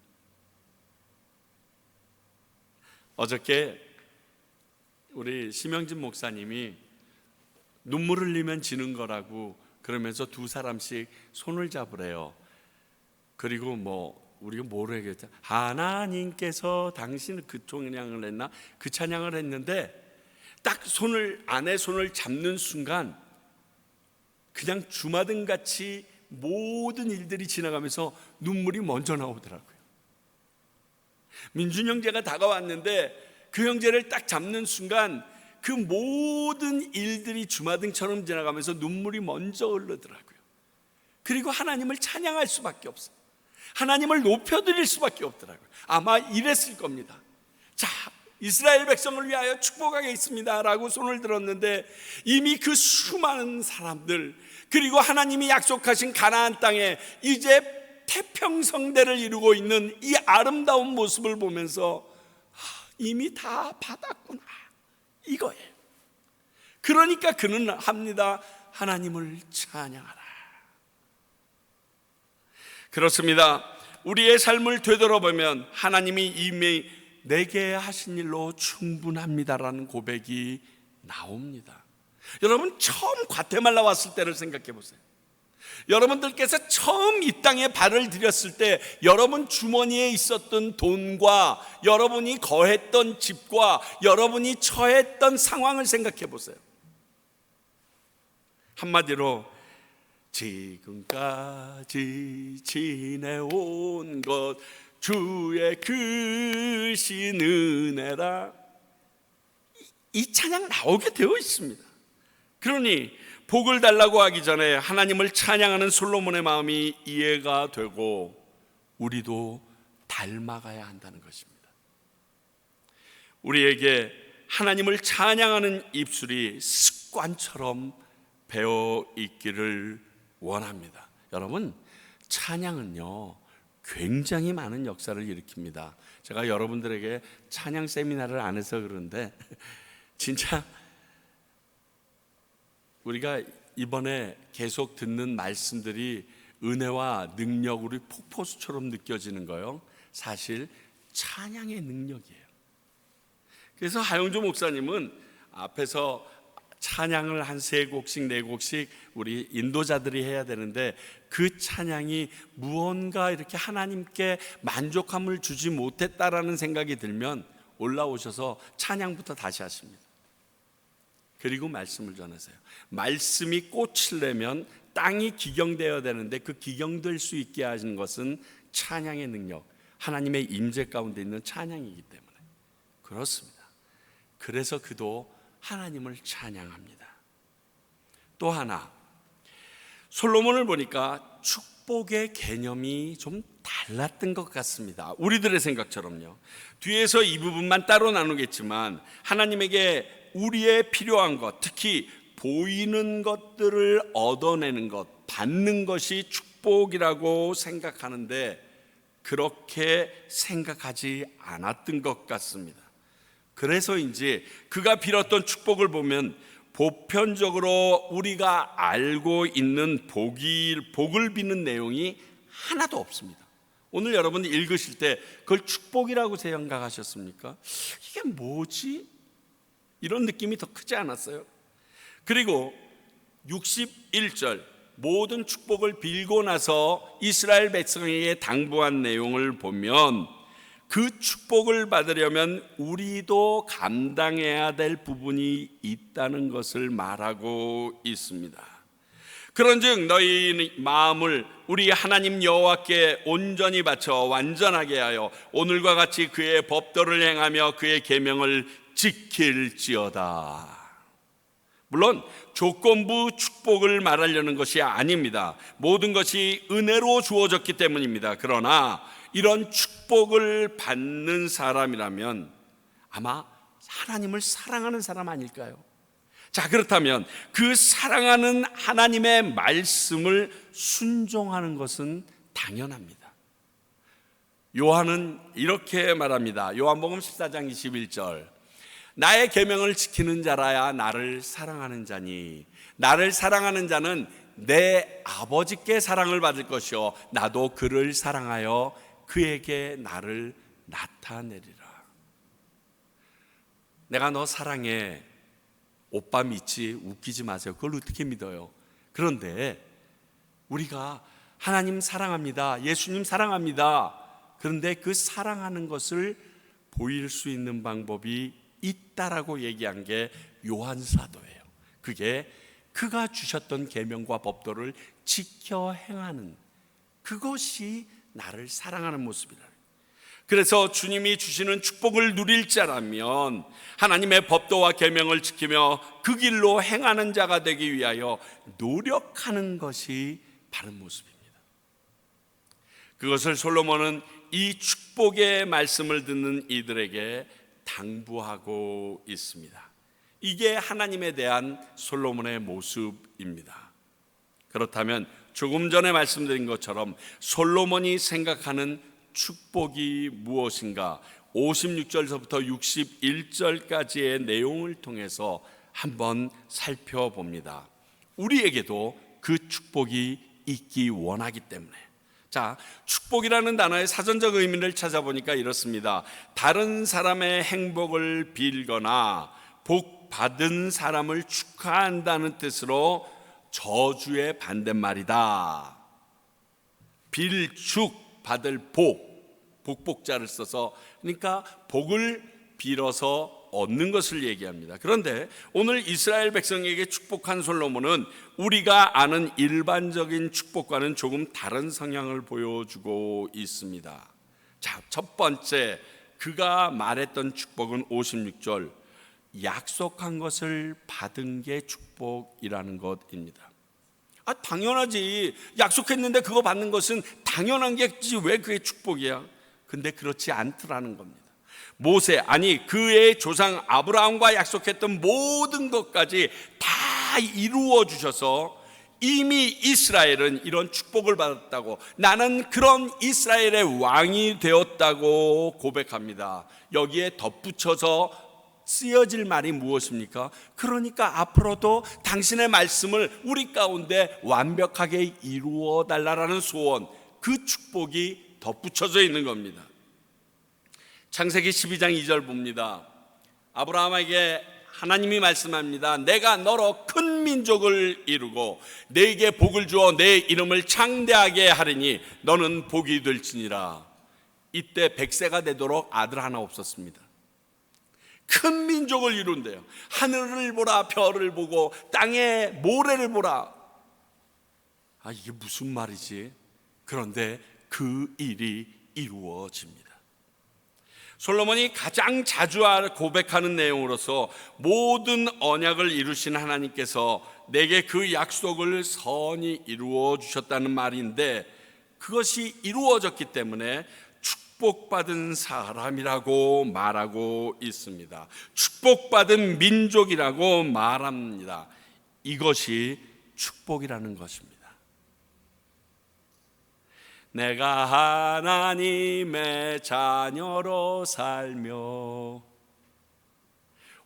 어저께 우리 심영진 목사님이 눈물 흘리면 지는 거라고 그러면서 두 사람씩 손을 잡으래요. 그리고 우리가 뭐를 얘기했죠? 하나님께서 당신을 그 찬양을 했나? 그 찬양을 했는데 딱 안에 손을 잡는 순간 그냥 주마등같이 모든 일들이 지나가면서 눈물이 먼저 나오더라고요. 민준 형제가 다가왔는데 그 형제를 딱 잡는 순간 그 모든 일들이 주마등처럼 지나가면서 눈물이 먼저 흐르더라고요. 그리고 하나님을 찬양할 수밖에 없어요. 하나님을 높여드릴 수밖에 없더라고요. 아마 이랬을 겁니다. 자, 이스라엘 백성을 위하여 축복하겠습니다 라고 손을 들었는데 이미 그 수많은 사람들, 그리고 하나님이 약속하신 가나안 땅에 이제 태평성대를 이루고 있는 이 아름다운 모습을 보면서 이미 다 받았구나 이거예요. 그러니까 그는 합니다. 하나님을 찬양하라. 그렇습니다. 우리의 삶을 되돌아보면 하나님이 이미 내게 하신 일로 충분합니다라는 고백이 나옵니다. 여러분 처음 과테말라 왔을 때를 생각해 보세요. 여러분들께서 처음 이 땅에 발을 들였을 때 여러분 주머니에 있었던 돈과 여러분이 거했던 집과 여러분이 처했던 상황을 생각해 보세요. 한마디로 지금까지 지내온 것 주의 크신 은혜라, 이 찬양 나오게 되어 있습니다. 그러니 복을 달라고 하기 전에 하나님을 찬양하는 솔로몬의 마음이 이해가 되고 우리도 닮아가야 한다는 것입니다. 우리에게 하나님을 찬양하는 입술이 습관처럼 배어 있기를 원합니다. 여러분, 찬양은요 굉장히 많은 역사를 일으킵니다. 제가 여러분들에게 찬양 세미나를 안 해서 그런데 진짜 우리가 이번에 계속 듣는 말씀들이 은혜와 능력으로 폭포수처럼 느껴지는 거요, 사실 찬양의 능력이에요. 그래서 하영조 목사님은 앞에서 찬양을 한 3곡씩 4곡씩 우리 인도자들이 해야 되는데 그 찬양이 무언가 이렇게 하나님께 만족함을 주지 못했다라는 생각이 들면 올라오셔서 찬양부터 다시 하십니다. 그리고 말씀을 전하세요. 말씀이 꽃을 내면 땅이 기경되어야 되는데 그 기경될 수 있게 하시는 것은 찬양의 능력, 하나님의 임재 가운데 있는 찬양이기 때문에 그렇습니다. 그래서 그도 하나님을 찬양합니다. 또 하나, 솔로몬을 보니까 축복의 개념이 좀 달랐던 것 같습니다. 우리들의 생각처럼요. 뒤에서 이 부분만 따로 나누겠지만 하나님에게 우리의 필요한 것, 특히 보이는 것들을 얻어내는 것, 받는 것이 축복이라고 생각하는데 그렇게 생각하지 않았던 것 같습니다. 그래서인지 그가 빌었던 축복을 보면 보편적으로 우리가 알고 있는 복을 비는 내용이 하나도 없습니다. 오늘 여러분이 읽으실 때 그걸 축복이라고 생각하셨습니까? 이게 뭐지? 이런 느낌이 더 크지 않았어요? 그리고 61절 모든 축복을 빌고 나서 이스라엘 백성에게 당부한 내용을 보면 그 축복을 받으려면 우리도 감당해야 될 부분이 있다는 것을 말하고 있습니다. 그런즉 너희 마음을 우리 하나님 여호와께 온전히 바쳐 완전하게 하여 오늘과 같이 그의 법도를 행하며 그의 계명을 지킬지어다. 물론 조건부 축복을 말하려는 것이 아닙니다. 모든 것이 은혜로 주어졌기 때문입니다. 그러나 이런 축복을 받는 사람이라면 아마 하나님을 사랑하는 사람 아닐까요? 자, 그렇다면 그 사랑하는 하나님의 말씀을 순종하는 것은 당연합니다. 요한은 이렇게 말합니다. 요한복음 14장 21절 나의 계명을 지키는 자라야 나를 사랑하는 자니 나를 사랑하는 자는 내 아버지께 사랑을 받을 것이요 나도 그를 사랑하여 그에게 나를 나타내리라. 내가 너 사랑해. 오빠 믿지? 웃기지 마세요. 그걸 어떻게 믿어요? 그런데 우리가 하나님 사랑합니다. 예수님 사랑합니다. 그런데 그 사랑하는 것을 보일 수 있는 방법이 있다라고 얘기한 게 요한 사도예요. 그게 그가 주셨던 계명과 법도를 지켜 행하는 그것이 나를 사랑하는 모습이라. 그래서 주님이 주시는 축복을 누릴 자라면 하나님의 법도와 계명을 지키며 그 길로 행하는 자가 되기 위하여 노력하는 것이 바른 모습입니다. 그것을 솔로몬은 이 축복의 말씀을 듣는 이들에게 당부하고 있습니다. 이게 하나님에 대한 솔로몬의 모습입니다. 그렇다면 조금 전에 말씀드린 것처럼 솔로몬이 생각하는 축복이 무엇인가? 56절서부터 61절까지의 내용을 통해서 한번 살펴봅니다. 우리에게도 그 축복이 있기 원하기 때문에. 자, 축복이라는 단어의 사전적 의미를 찾아보니까 이렇습니다. 다른 사람의 행복을 빌거나 복 받은 사람을 축하한다는 뜻으로 저주의 반대말이다. 빌축 받을 복복자를 써서 그러니까 복을 빌어서 얻는 것을 얘기합니다. 그런데 오늘 이스라엘 백성에게 축복한 솔로몬은 우리가 아는 일반적인 축복과는 조금 다른 성향을 보여주고 있습니다. 자, 첫 번째 그가 말했던 축복은 56절 약속한 것을 받은 게 축복이라는 것입니다. 당연하지. 약속했는데 그거 받는 것은 당연한 게지 왜 그게 축복이야? 근데 그렇지 않더라는 겁니다. 모세, 아니 그의 조상 아브라함과 약속했던 모든 것까지 다 이루어 주셔서 이미 이스라엘은 이런 축복을 받았다고, 나는 그런 이스라엘의 왕이 되었다고 고백합니다. 여기에 덧붙여서 쓰여질 말이 무엇입니까? 그러니까 앞으로도 당신의 말씀을 우리 가운데 완벽하게 이루어 달라라는 소원, 그 축복이 덧붙여져 있는 겁니다. 창세기 12장 2절 봅니다. 아브라함에게 하나님이 말씀합니다. 내가 너로 큰 민족을 이루고 너에게 복을 주어 내 이름을 창대하게 하리니 너는 복이 될지니라. 이때 100세가 되도록 아들 하나 없었습니다. 큰 민족을 이룬대요. 하늘을 보라, 별을 보고 땅의 모래를 보라. 이게 무슨 말이지? 그런데 그 일이 이루어집니다. 솔로몬이 가장 자주 고백하는 내용으로서 모든 언약을 이루신 하나님께서 내게 그 약속을 선히 이루어 주셨다는 말인데, 그것이 이루어졌기 때문에 축복받은 사람이라고 말하고 있습니다. 축복받은 민족이라고 말합니다. 이것이 축복이라는 것입니다. 내가 하나님의 자녀로 살며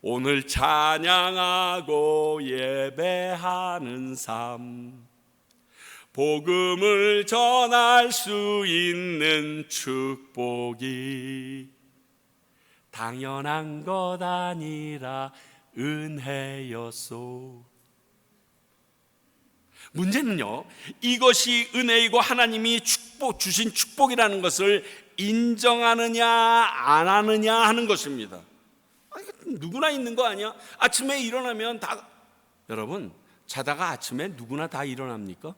오늘 찬양하고 예배하는 삶, 복음을 전할 수 있는 축복이 당연한 것 아니라 은혜였소. 문제는요, 이것이 은혜이고 하나님이 주신 축복이라는 것을 인정하느냐 안 하느냐 하는 것입니다. 누구나 있는 거 아니야? 아침에 일어나면 다, 여러분 자다가 아침에 누구나 다 일어납니까?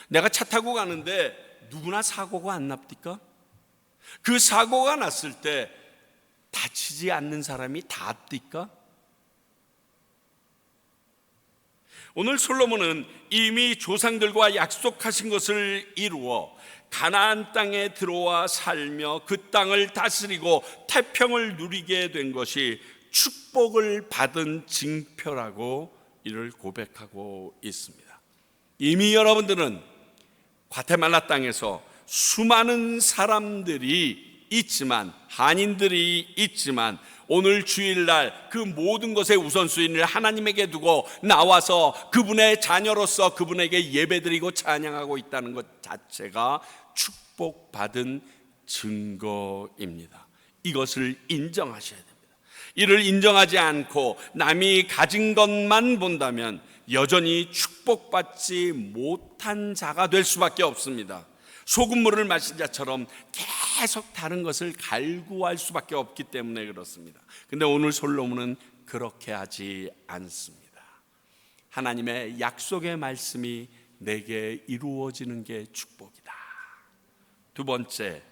내가 차 타고 가는데 누구나 사고가 안 납니까? 그 사고가 났을 때 다치지 않는 사람이 다 압니까? 오늘 솔로몬은 이미 조상들과 약속하신 것을 이루어 가나안 땅에 들어와 살며 그 땅을 다스리고 태평을 누리게 된 것이 축복을 받은 징표라고 이를 고백하고 있습니다. 이미 여러분들은 과테말라 땅에서 수많은 사람들이 있지만, 한인들이 있지만, 오늘 주일날 그 모든 것의 우선순위를 하나님에게 두고 나와서 그분의 자녀로서 그분에게 예배드리고 찬양하고 있다는 것 자체가 축복받은 증거입니다. 이것을 인정하셔야 됩니다. 이를 인정하지 않고 남이 가진 것만 본다면 여전히 축복받지 못한 자가 될 수밖에 없습니다. 소금물을 마신 자처럼 계속 다른 것을 갈구할 수밖에 없기 때문에 그렇습니다. 근데 오늘 솔로몬은 그렇게 하지 않습니다. 하나님의 약속의 말씀이 내게 이루어지는 게 축복이다. 두 번째,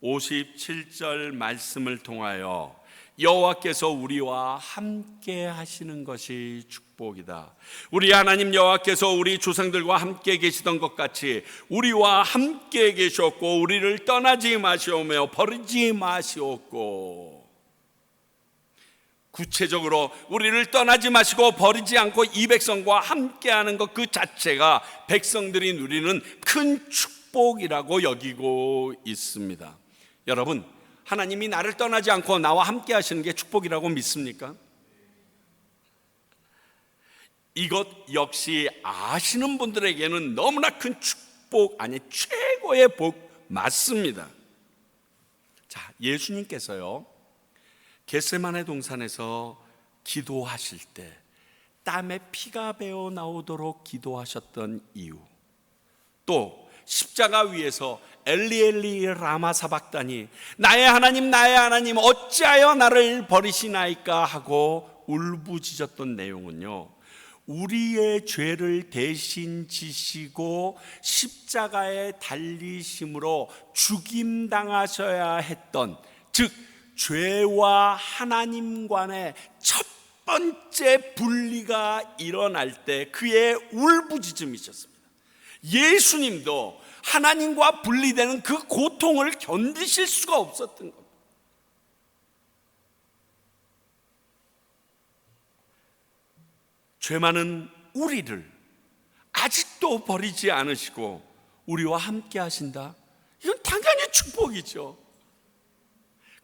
57절 말씀을 통하여 여호와께서 우리와 함께 하시는 것이 축복이다. 우리 하나님 여호와께서 우리 조상들과 함께 계시던 것 같이 우리와 함께 계셨고 우리를 떠나지 마시오며 버리지 마시옵고, 구체적으로 우리를 떠나지 마시고 버리지 않고 이 백성과 함께하는 것 그 자체가 백성들이 누리는 큰 축복이라고 여기고 있습니다. 여러분, 하나님이 나를 떠나지 않고 나와 함께 하시는 게 축복이라고 믿습니까? 이것 역시 아시는 분들에게는 너무나 큰 축복, 아니 최고의 복 맞습니다. 자, 예수님께서요 겟세마네 동산에서 기도하실 때 땀에 피가 배어 나오도록 기도하셨던 이유, 또 십자가 위에서 엘리 엘리 라마 사박다니 나의 하나님 어찌하여 나를 버리시나이까 하고 울부짖었던 내용은요, 우리의 죄를 대신 지시고 십자가에 달리심으로 죽임당하셔야 했던, 즉 죄와 하나님 간의 첫 번째 분리가 일어날 때 그의 울부짖음이셨습니다. 예수님도 하나님과 분리되는 그 고통을 견디실 수가 없었던 겁니다. 죄 많은 우리를 아직도 버리지 않으시고 우리와 함께 하신다. 이건 당연히 축복이죠.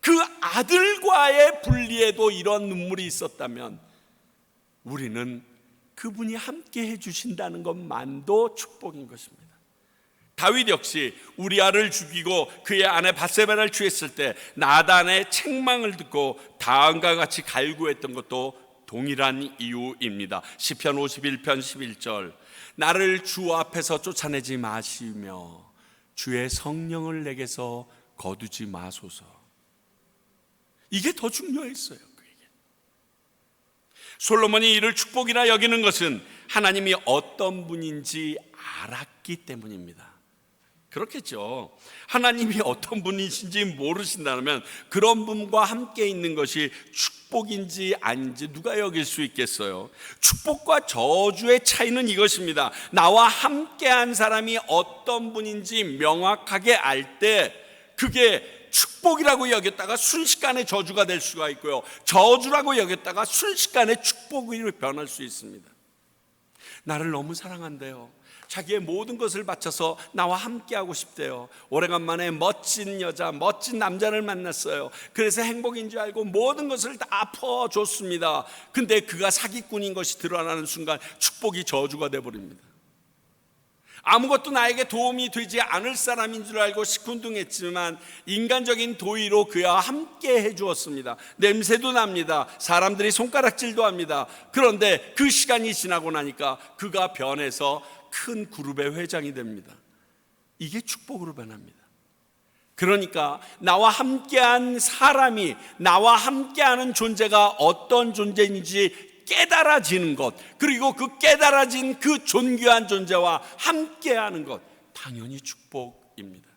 그 아들과의 분리에도 이런 눈물이 있었다면 우리는 그분이 함께 해주신다는 것만도 축복인 것입니다. 다윗 역시 우리아를 죽이고 그의 아내 밧세바를 취했을 때 나단의 책망을 듣고 다음과 같이 갈구했던 것도 동일한 이유입니다. 시편 51편 11절, 나를 주 앞에서 쫓아내지 마시며 주의 성령을 내게서 거두지 마소서. 이게 더 중요했어요. 그에게. 솔로몬이 이를 축복이라 여기는 것은 하나님이 어떤 분인지 알았기 때문입니다. 그렇겠죠. 하나님이 어떤 분이신지 모르신다면 그런 분과 함께 있는 것이 축복인지 아닌지 누가 여길 수 있겠어요? 축복과 저주의 차이는 이것입니다. 나와 함께한 사람이 어떤 분인지 명확하게 알 때 그게 축복이라고 여겼다가 순식간에 저주가 될 수가 있고요, 저주라고 여겼다가 순식간에 축복으로 변할 수 있습니다. 나를 너무 사랑한대요. 자기의 모든 것을 바쳐서 나와 함께하고 싶대요. 오래간만에 멋진 여자, 멋진 남자를 만났어요. 그래서 행복인 줄 알고 모든 것을 다 퍼줬습니다. 근데 그가 사기꾼인 것이 드러나는 순간 축복이 저주가 돼버립니다. 아무것도 나에게 도움이 되지 않을 사람인 줄 알고 시큰둥했지만 인간적인 도의로 그와 함께 해주었습니다. 냄새도 납니다. 사람들이 손가락질도 합니다. 그런데 그 시간이 지나고 나니까 그가 변해서 큰 그룹의 회장이 됩니다. 이게 축복으로 변합니다. 그러니까 나와 함께한 사람이, 나와 함께하는 존재가 어떤 존재인지 깨달아지는 것, 그리고 그 깨달아진 그 존귀한 존재와 함께하는 것, 당연히 축복입니다.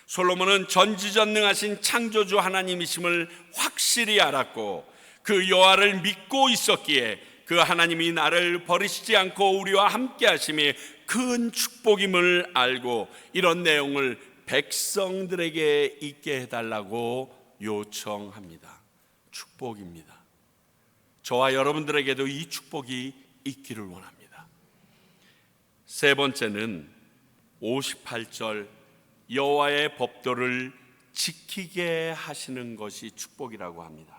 솔로몬은 전지전능하신 창조주 하나님이심을 확실히 알았고 그 여호와를 믿고 있었기에 그 하나님이 나를 버리시지 않고 우리와 함께 하심이 큰 축복임을 알고 이런 내용을 백성들에게 있게 해달라고 요청합니다. 축복입니다. 저와 여러분들에게도 이 축복이 있기를 원합니다. 세 번째는 58절, 여호와의 법도를 지키게 하시는 것이 축복이라고 합니다.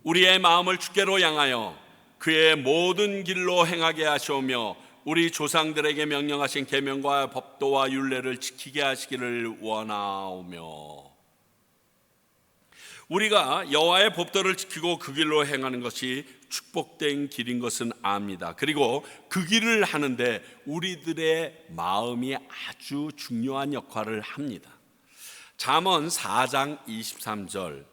우리의 마음을 주께로 향하여 그의 모든 길로 행하게 하시오며 우리 조상들에게 명령하신 계명과 법도와 율례를 지키게 하시기를 원하오며. 우리가 여호와의 법도를 지키고 그 길로 행하는 것이 축복된 길인 것은 압니다. 그리고 그 길을 하는데 우리들의 마음이 아주 중요한 역할을 합니다. 잠언 4장 23절,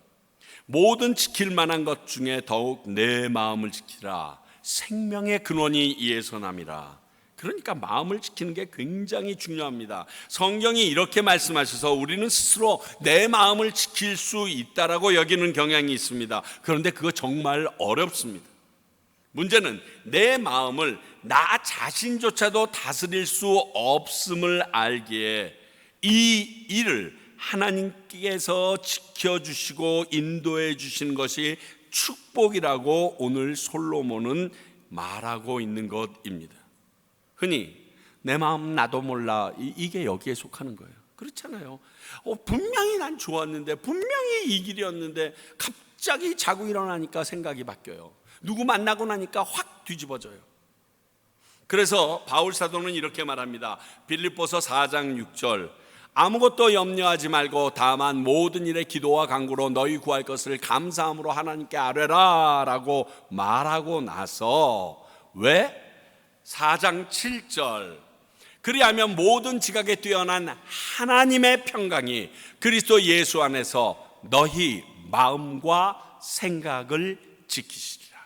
모든 지킬 만한 것 중에 더욱 내 마음을 지키라. 생명의 근원이 이에서 남이라. 그러니까 마음을 지키는 게 굉장히 중요합니다. 성경이 이렇게 말씀하셔서 우리는 스스로 내 마음을 지킬 수 있다라고 여기는 경향이 있습니다. 그런데 그거 정말 어렵습니다. 문제는 내 마음을 나 자신조차도 다스릴 수 없음을 알기에 이 일을 하나님께서 지켜주시고 인도해 주시는 것이 축복이라고 오늘 솔로몬은 말하고 있는 것입니다. 흔히 내 마음 나도 몰라, 이게 여기에 속하는 거예요. 그렇잖아요. 분명히 난 좋았는데, 분명히 이 길이었는데 갑자기 자고 일어나니까 생각이 바뀌어요. 누구 만나고 나니까 확 뒤집어져요. 그래서 바울 사도는 이렇게 말합니다. 빌립보서 4장 6절, 아무것도 염려하지 말고 다만 모든 일에 기도와 간구로 너희 구할 것을 감사함으로 하나님께 아뢰라 라고 말하고 나서, 왜? 4장 7절, 그리하면 모든 지각에 뛰어난 하나님의 평강이 그리스도 예수 안에서 너희 마음과 생각을 지키시리라.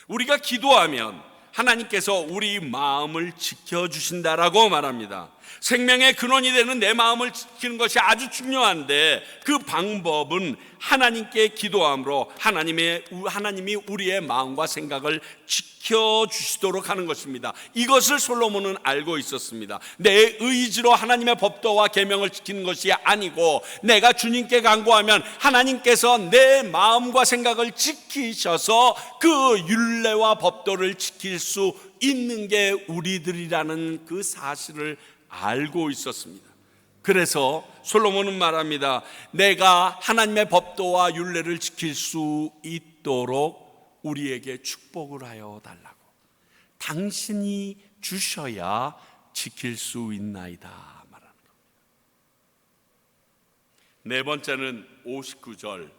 우리가 기도하면 하나님께서 우리 마음을 지켜주신다라고 말합니다. 생명의 근원이 되는 내 마음을 지키는 것이 아주 중요한데 그 방법은 하나님께 기도함으로 하나님이 우리의 마음과 생각을 지켜주시도록 하는 것입니다. 이것을 솔로몬은 알고 있었습니다. 내 의지로 하나님의 법도와 계명을 지키는 것이 아니고 내가 주님께 간구하면 하나님께서 내 마음과 생각을 지키셔서 그 율례와 법도를 지킬 수 있는 게 우리들이라는 그 사실을 알고 있었습니다. 그래서 솔로몬은 말합니다. 내가 하나님의 법도와 율례를 지킬 수 있도록 우리에게 축복을 하여 달라고. 당신이 주셔야 지킬 수 있나이다 말하는 겁니다. 네 번째는 59절,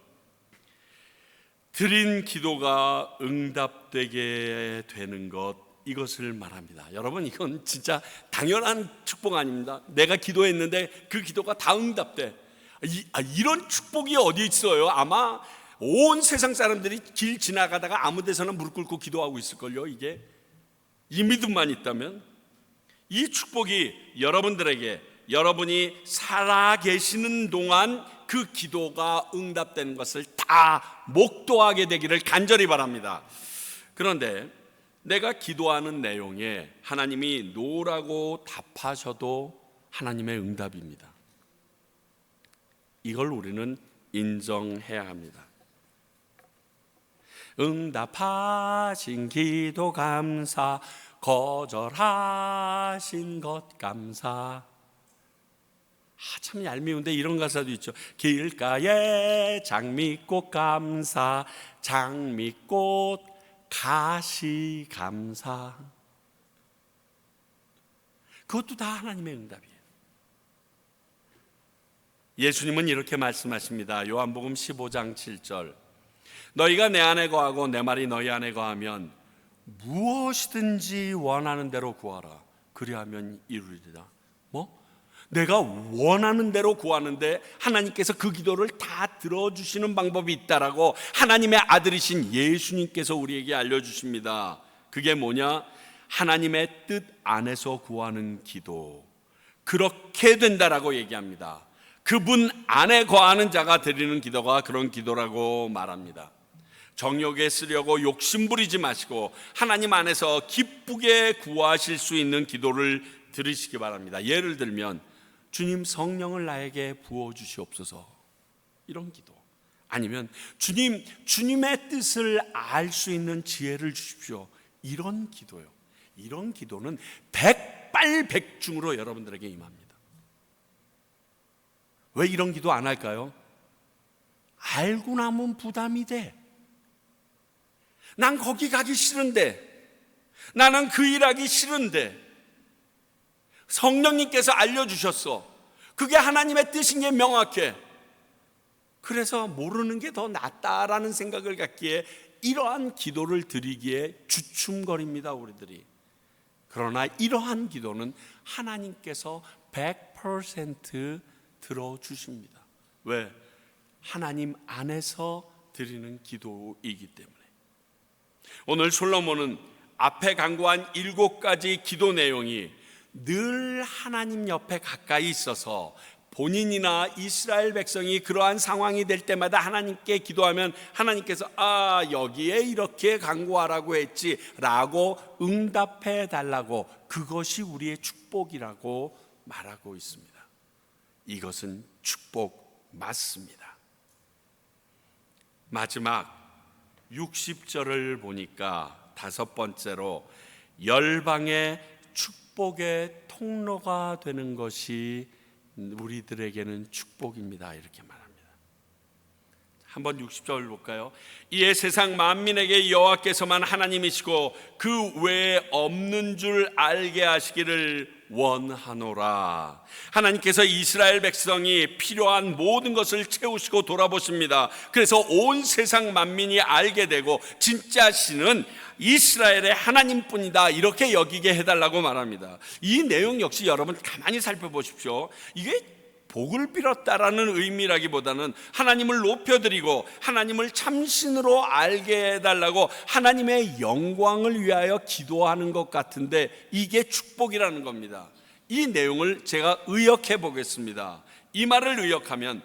드린 기도가 응답되게 되는 것, 이것을 말합니다. 여러분, 이건 진짜 당연한 축복 아닙니다. 내가 기도했는데 그 기도가 다 응답돼. 이런 축복이 어디 있어요? 아마 온 세상 사람들이 길 지나가다가 아무 데서나 무릎 꿇고 기도하고 있을걸요. 이게 이 믿음만 있다면, 이 축복이 여러분들에게, 여러분이 살아 계시는 동안 그 기도가 응답되는 것을 다 목도하게 되기를 간절히 바랍니다. 그런데 내가 기도하는 내용에 하나님이 노라고 답하셔도 하나님의 응답입니다. 이걸 우리는 인정해야 합니다. 응답하신 기도 감사, 거절하신 것 감사. 참 얄미운데 이런 가사도 있죠. 길가에 장미꽃 감사, 장미꽃 가시 감사. 그것도 다 하나님의 응답이에요. 예수님은 이렇게 말씀하십니다. 요한복음 15장 7절, 너희가 내 안에 거하고 내 말이 너희 안에 거하면 무엇이든지 원하는 대로 구하라. 그리하면 이루리라. 내가 원하는 대로 구하는데 하나님께서 그 기도를 다 들어주시는 방법이 있다라고 하나님의 아들이신 예수님께서 우리에게 알려주십니다. 그게 뭐냐? 하나님의 뜻 안에서 구하는 기도, 그렇게 된다라고 얘기합니다. 그분 안에 거하는 자가 드리는 기도가 그런 기도라고 말합니다. 정욕에 쓰려고 욕심부리지 마시고 하나님 안에서 기쁘게 구하실 수 있는 기도를 드리시기 바랍니다. 예를 들면, 주님 성령을 나에게 부어주시옵소서, 이런 기도. 아니면 주님, 주님의 뜻을 알 수 있는 지혜를 주십시오, 이런 기도요. 이런 기도는 백발백중으로 여러분들에게 임합니다. 왜 이런 기도 안 할까요? 알고 나면 부담이 돼. 난 거기 가기 싫은데, 나는 그 일하기 싫은데 성령님께서 알려주셨어. 그게 하나님의 뜻인 게 명확해. 그래서 모르는 게 더 낫다라는 생각을 갖기에 이러한 기도를 드리기에 주춤거립니다, 우리들이. 그러나 이러한 기도는 하나님께서 100% 들어주십니다. 왜? 하나님 안에서 드리는 기도이기 때문에. 오늘 솔로몬은 앞에 강구한 7가지 기도 내용이 늘 하나님 옆에 가까이 있어서 본인이나 이스라엘 백성이 그러한 상황이 될 때마다 하나님께 기도하면 하나님께서 여기에 이렇게 간구하라고 했지 라고 응답해 달라고, 그것이 우리의 축복이라고 말하고 있습니다. 이것은 축복 맞습니다. 마지막 60절을 보니까 5번째로 열방의 축복의 통로가 되는 것이 우리들에게는 축복입니다, 이렇게 말합니다. 한번 60절 볼까요? 이에 세상 만민에게 여호와께서만 하나님이시고 그 외에 없는 줄 알게 하시기를 원하노라. 하나님께서 이스라엘 백성이 필요한 모든 것을 채우시고 돌아보십니다. 그래서 온 세상 만민이 알게 되고 진짜 신은 이스라엘의 하나님뿐이다, 이렇게 여기게 해달라고 말합니다. 이 내용 역시 여러분 가만히 살펴보십시오. 이게 복을 빌었다라는 의미라기보다는 하나님을 높여드리고 하나님을 참신으로 알게 해달라고 하나님의 영광을 위하여 기도하는 것 같은데, 이게 축복이라는 겁니다. 이 내용을 제가 의역해 보겠습니다. 이 말을 의역하면,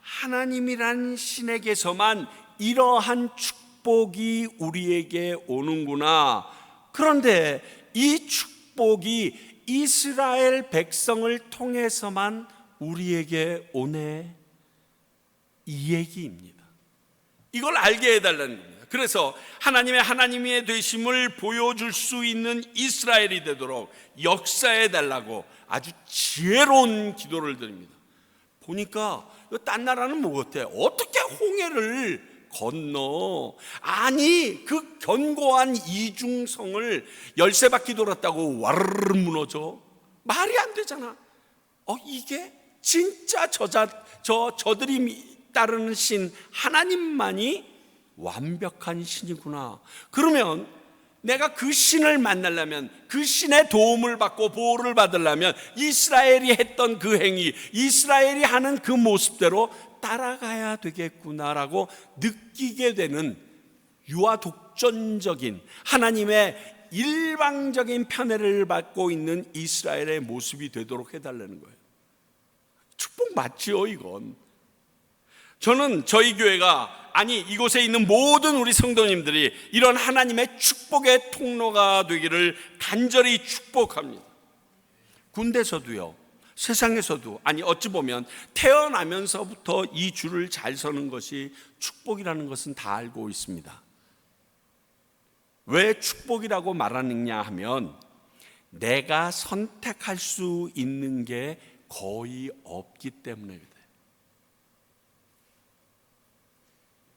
하나님이란 신에게서만 이러한 축복이 우리에게 오는구나. 그런데 이 축복이 이스라엘 백성을 통해서만 우리에게 오네, 이 얘기입니다. 이걸 알게 해달라는 겁니다. 그래서 하나님의 되심을 보여줄 수 있는 이스라엘이 되도록 역사해달라고 아주 지혜로운 기도를 드립니다. 보니까 딴 나라는 뭐 어때? 어떻게 홍해를 건너. 아니, 그 견고한 이중성을 13바퀴 돌았다고 와르르 무너져? 말이 안 되잖아. 이게 진짜 저들이 따르는 신 하나님만이 완벽한 신이구나. 그러면 내가 그 신을 만나려면, 그 신의 도움을 받고 보호를 받으려면 이스라엘이 했던 그 행위, 이스라엘이 하는 그 모습대로 따라가야 되겠구나라고 느끼게 되는 유아독전적인 하나님의 일방적인 편애를 받고 있는 이스라엘의 모습이 되도록 해달라는 거예요. 축복 맞지요, 이건? 저는 저희 교회가, 아니 이곳에 있는 모든 우리 성도님들이 이런 하나님의 축복의 통로가 되기를 간절히 축복합니다. 군대에서도요, 세상에서도, 아니 어찌 보면 태어나면서부터 이 줄을 잘 서는 것이 축복이라는 것은 다 알고 있습니다. 왜 축복이라고 말하느냐 하면 내가 선택할 수 있는 게 거의 없기 때문에 그래요.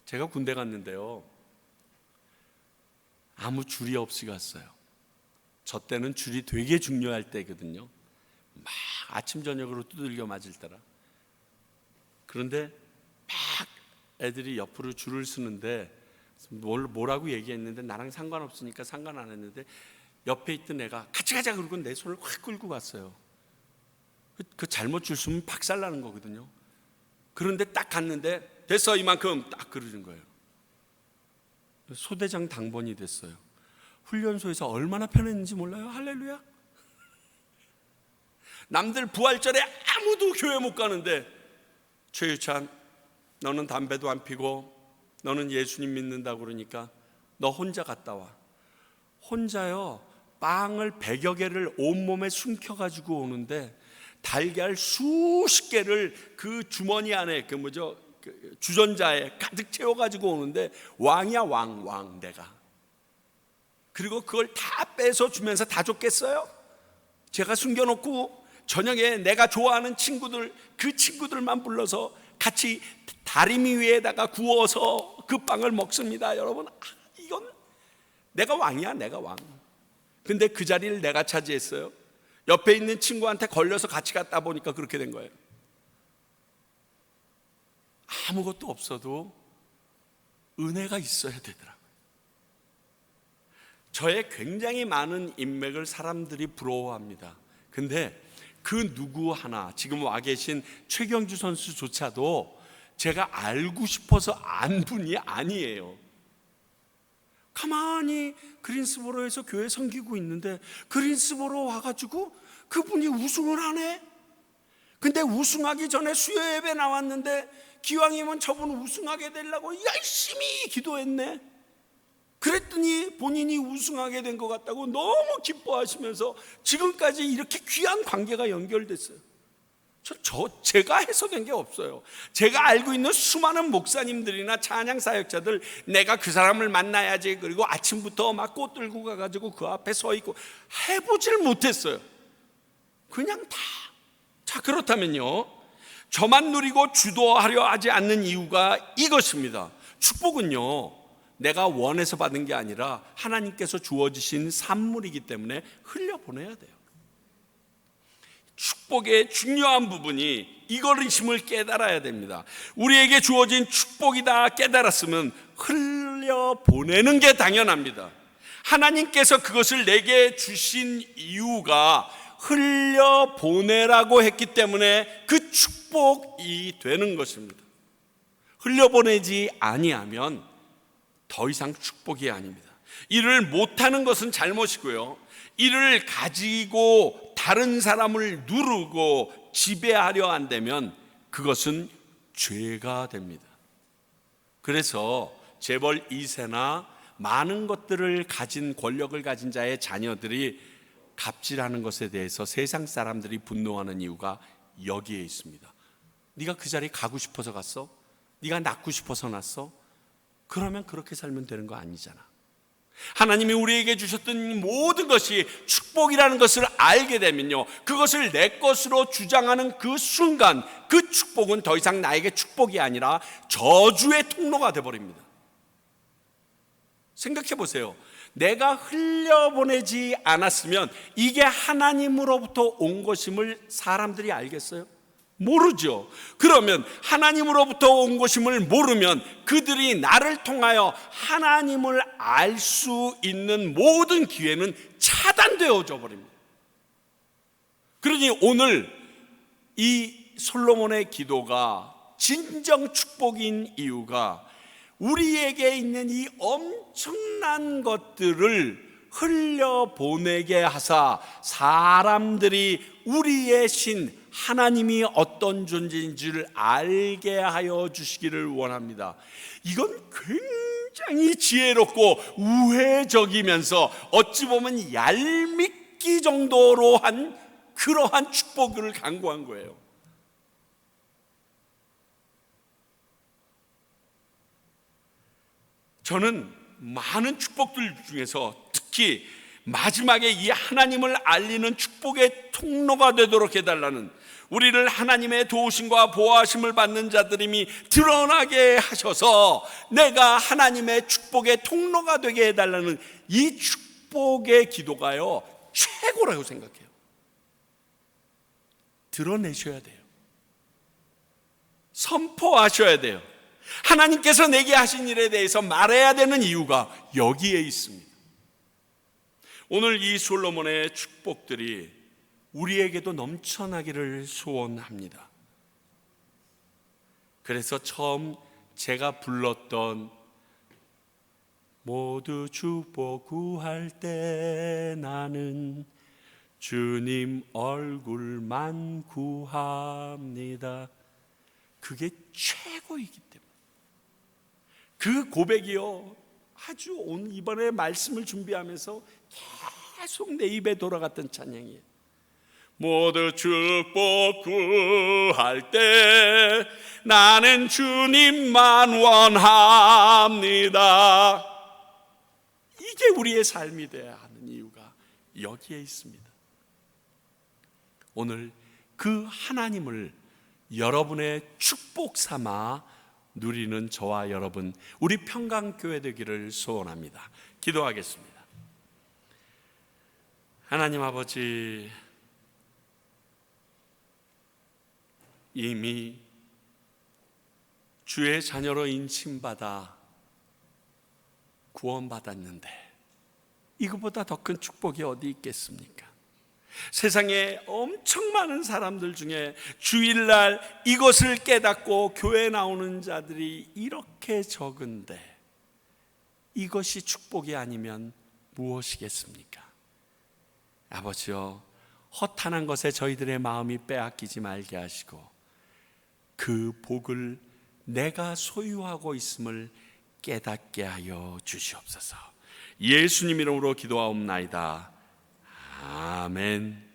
제가 군대 갔는데요, 아무 줄이 없이 갔어요. 저 때는 줄이 되게 중요할 때거든요. 막 아침 저녁으로 두들겨 맞을 때라. 그런데 막 애들이 옆으로 줄을 서는데 뭐라고 얘기했는데 나랑 상관없으니까 상관 안 했는데 옆에 있던 애가 같이 가자 그러고 내 손을 확 끌고 갔어요. 그 잘못 줄 서면 박살나는 거거든요. 그런데 딱 갔는데 됐어 이만큼 딱 그러는 거예요. 소대장 당번이 됐어요. 훈련소에서 얼마나 편했는지 몰라요? 할렐루야. 남들 부활절에 아무도 교회 못 가는데 최유찬 너는 담배도 안 피고 너는 예수님 믿는다고 그러니까 너 혼자 갔다 와. 혼자요 빵을 100여 개를 온몸에 숨겨가지고 오는데 달걀 수십 개를 그 주머니 안에 그 주전자에 가득 채워가지고 오는데 왕이야 왕 내가. 그리고 그걸 다 빼서 주면서 다 줬겠어요? 제가 숨겨놓고 저녁에 내가 좋아하는 친구들, 그 친구들만 불러서 같이 다리미 위에다가 구워서 그 빵을 먹습니다. 여러분, 이건 내가 왕이야, 내가 왕. 근데 그 자리를 내가 차지했어요. 옆에 있는 친구한테 걸려서 같이 갔다 보니까 그렇게 된 거예요. 아무것도 없어도 은혜가 있어야 되더라고요. 저의 굉장히 많은 인맥을 사람들이 부러워합니다. 근데 그 누구 하나, 지금 와 계신 최경주 선수조차도 제가 알고 싶어서 안 분이 아니에요. 가만히 그린스보로에서 교회 섬기고 있는데 그린스보로 와가지고 그분이 우승을 하네. 근데 우승하기 전에 수요 예배 나왔는데 기왕이면 저분 우승하게 되려고 열심히 기도했네. 그랬더니 본인이 우승하게 된 것 같다고 너무 기뻐하시면서 지금까지 이렇게 귀한 관계가 연결됐어요. 제가 해석된 게 없어요. 제가 알고 있는 수많은 목사님들이나 찬양 사역자들, 내가 그 사람을 만나야지, 그리고 아침부터 막 꽃 들고 가가지고 그 앞에 서 있고 해보질 못했어요. 그냥 다. 자, 그렇다면요, 저만 누리고 주도하려 하지 않는 이유가 이것입니다. 축복은요, 내가 원해서 받은 게 아니라 하나님께서 주어지신 산물이기 때문에 흘려보내야 돼요. 축복의 중요한 부분이 이것임을 깨달아야 됩니다. 우리에게 주어진 축복이다 깨달았으면 흘려보내는 게 당연합니다. 하나님께서 그것을 내게 주신 이유가 흘려보내라고 했기 때문에 그 축복이 되는 것입니다. 흘려보내지 아니하면 더 이상 축복이 아닙니다. 이를 못하는 것은 잘못이고요, 이를 가지고 다른 사람을 누르고 지배하려 한다면 그것은 죄가 됩니다. 그래서 재벌 2세나 많은 것들을 가진, 권력을 가진 자의 자녀들이 갑질하는 것에 대해서 세상 사람들이 분노하는 이유가 여기에 있습니다. 네가 그 자리에 가고 싶어서 갔어? 네가 낳고 싶어서 낳았어? 그러면 그렇게 살면 되는 거 아니잖아. 하나님이 우리에게 주셨던 모든 것이 축복이라는 것을 알게 되면요, 그것을 내 것으로 주장하는 그 순간 그 축복은 더 이상 나에게 축복이 아니라 저주의 통로가 되어버립니다. 생각해 보세요. 내가 흘려보내지 않았으면 이게 하나님으로부터 온 것임을 사람들이 알겠어요? 모르죠. 그러면 하나님으로부터 온 것임을 모르면 그들이 나를 통하여 하나님을 알 수 있는 모든 기회는 차단되어져 버립니다. 그러니 오늘 이 솔로몬의 기도가 진정 축복인 이유가 우리에게 있는 이 엄청난 것들을 흘려보내게 하사 사람들이 우리의 신 하나님이 어떤 존재인 줄 알게 하여 주시기를 원합니다. 이건 굉장히 지혜롭고 우회적이면서 어찌 보면 얄밉기 정도로 한 그러한 축복을 강구한 거예요. 저는 많은 축복들 중에서 특히 마지막에 이 하나님을 알리는 축복의 통로가 되도록 해달라는, 우리를 하나님의 도우심과 보호하심을 받는 자들임이 드러나게 하셔서 내가 하나님의 축복의 통로가 되게 해달라는 이 축복의 기도가요 최고라고 생각해요. 드러내셔야 돼요. 선포하셔야 돼요. 하나님께서 내게 하신 일에 대해서 말해야 되는 이유가 여기에 있습니다. 오늘 이 솔로몬의 축복들이 우리에게도 넘쳐나기를 소원합니다. 그래서 처음 제가 불렀던 모두 축복 구할 때 나는 주님 얼굴만 구합니다, 그게 최고이기 때문에 그 고백이요 아주 오늘 이번에 말씀을 준비하면서 계속 내 입에 돌아갔던 찬양이에요. 모두 축복 구할 때 나는 주님만 원합니다. 이게 우리의 삶이 되어야 하는 이유가 여기에 있습니다. 오늘 그 하나님을 여러분의 축복 삼아 누리는 저와 여러분, 우리 평강교회 되기를 소원합니다. 기도하겠습니다. 하나님 아버지, 이미 주의 자녀로 인침받아 구원받았는데 이거보다 더 큰 축복이 어디 있겠습니까? 세상에 엄청 많은 사람들 중에 주일날 이것을 깨닫고 교회 나오는 자들이 이렇게 적은데 이것이 축복이 아니면 무엇이겠습니까? 아버지여, 허탄한 것에 저희들의 마음이 빼앗기지 말게 하시고 그 복을 내가 소유하고 있음을 깨닫게 하여 주시옵소서. 예수님 이름으로 기도하옵나이다. 아멘.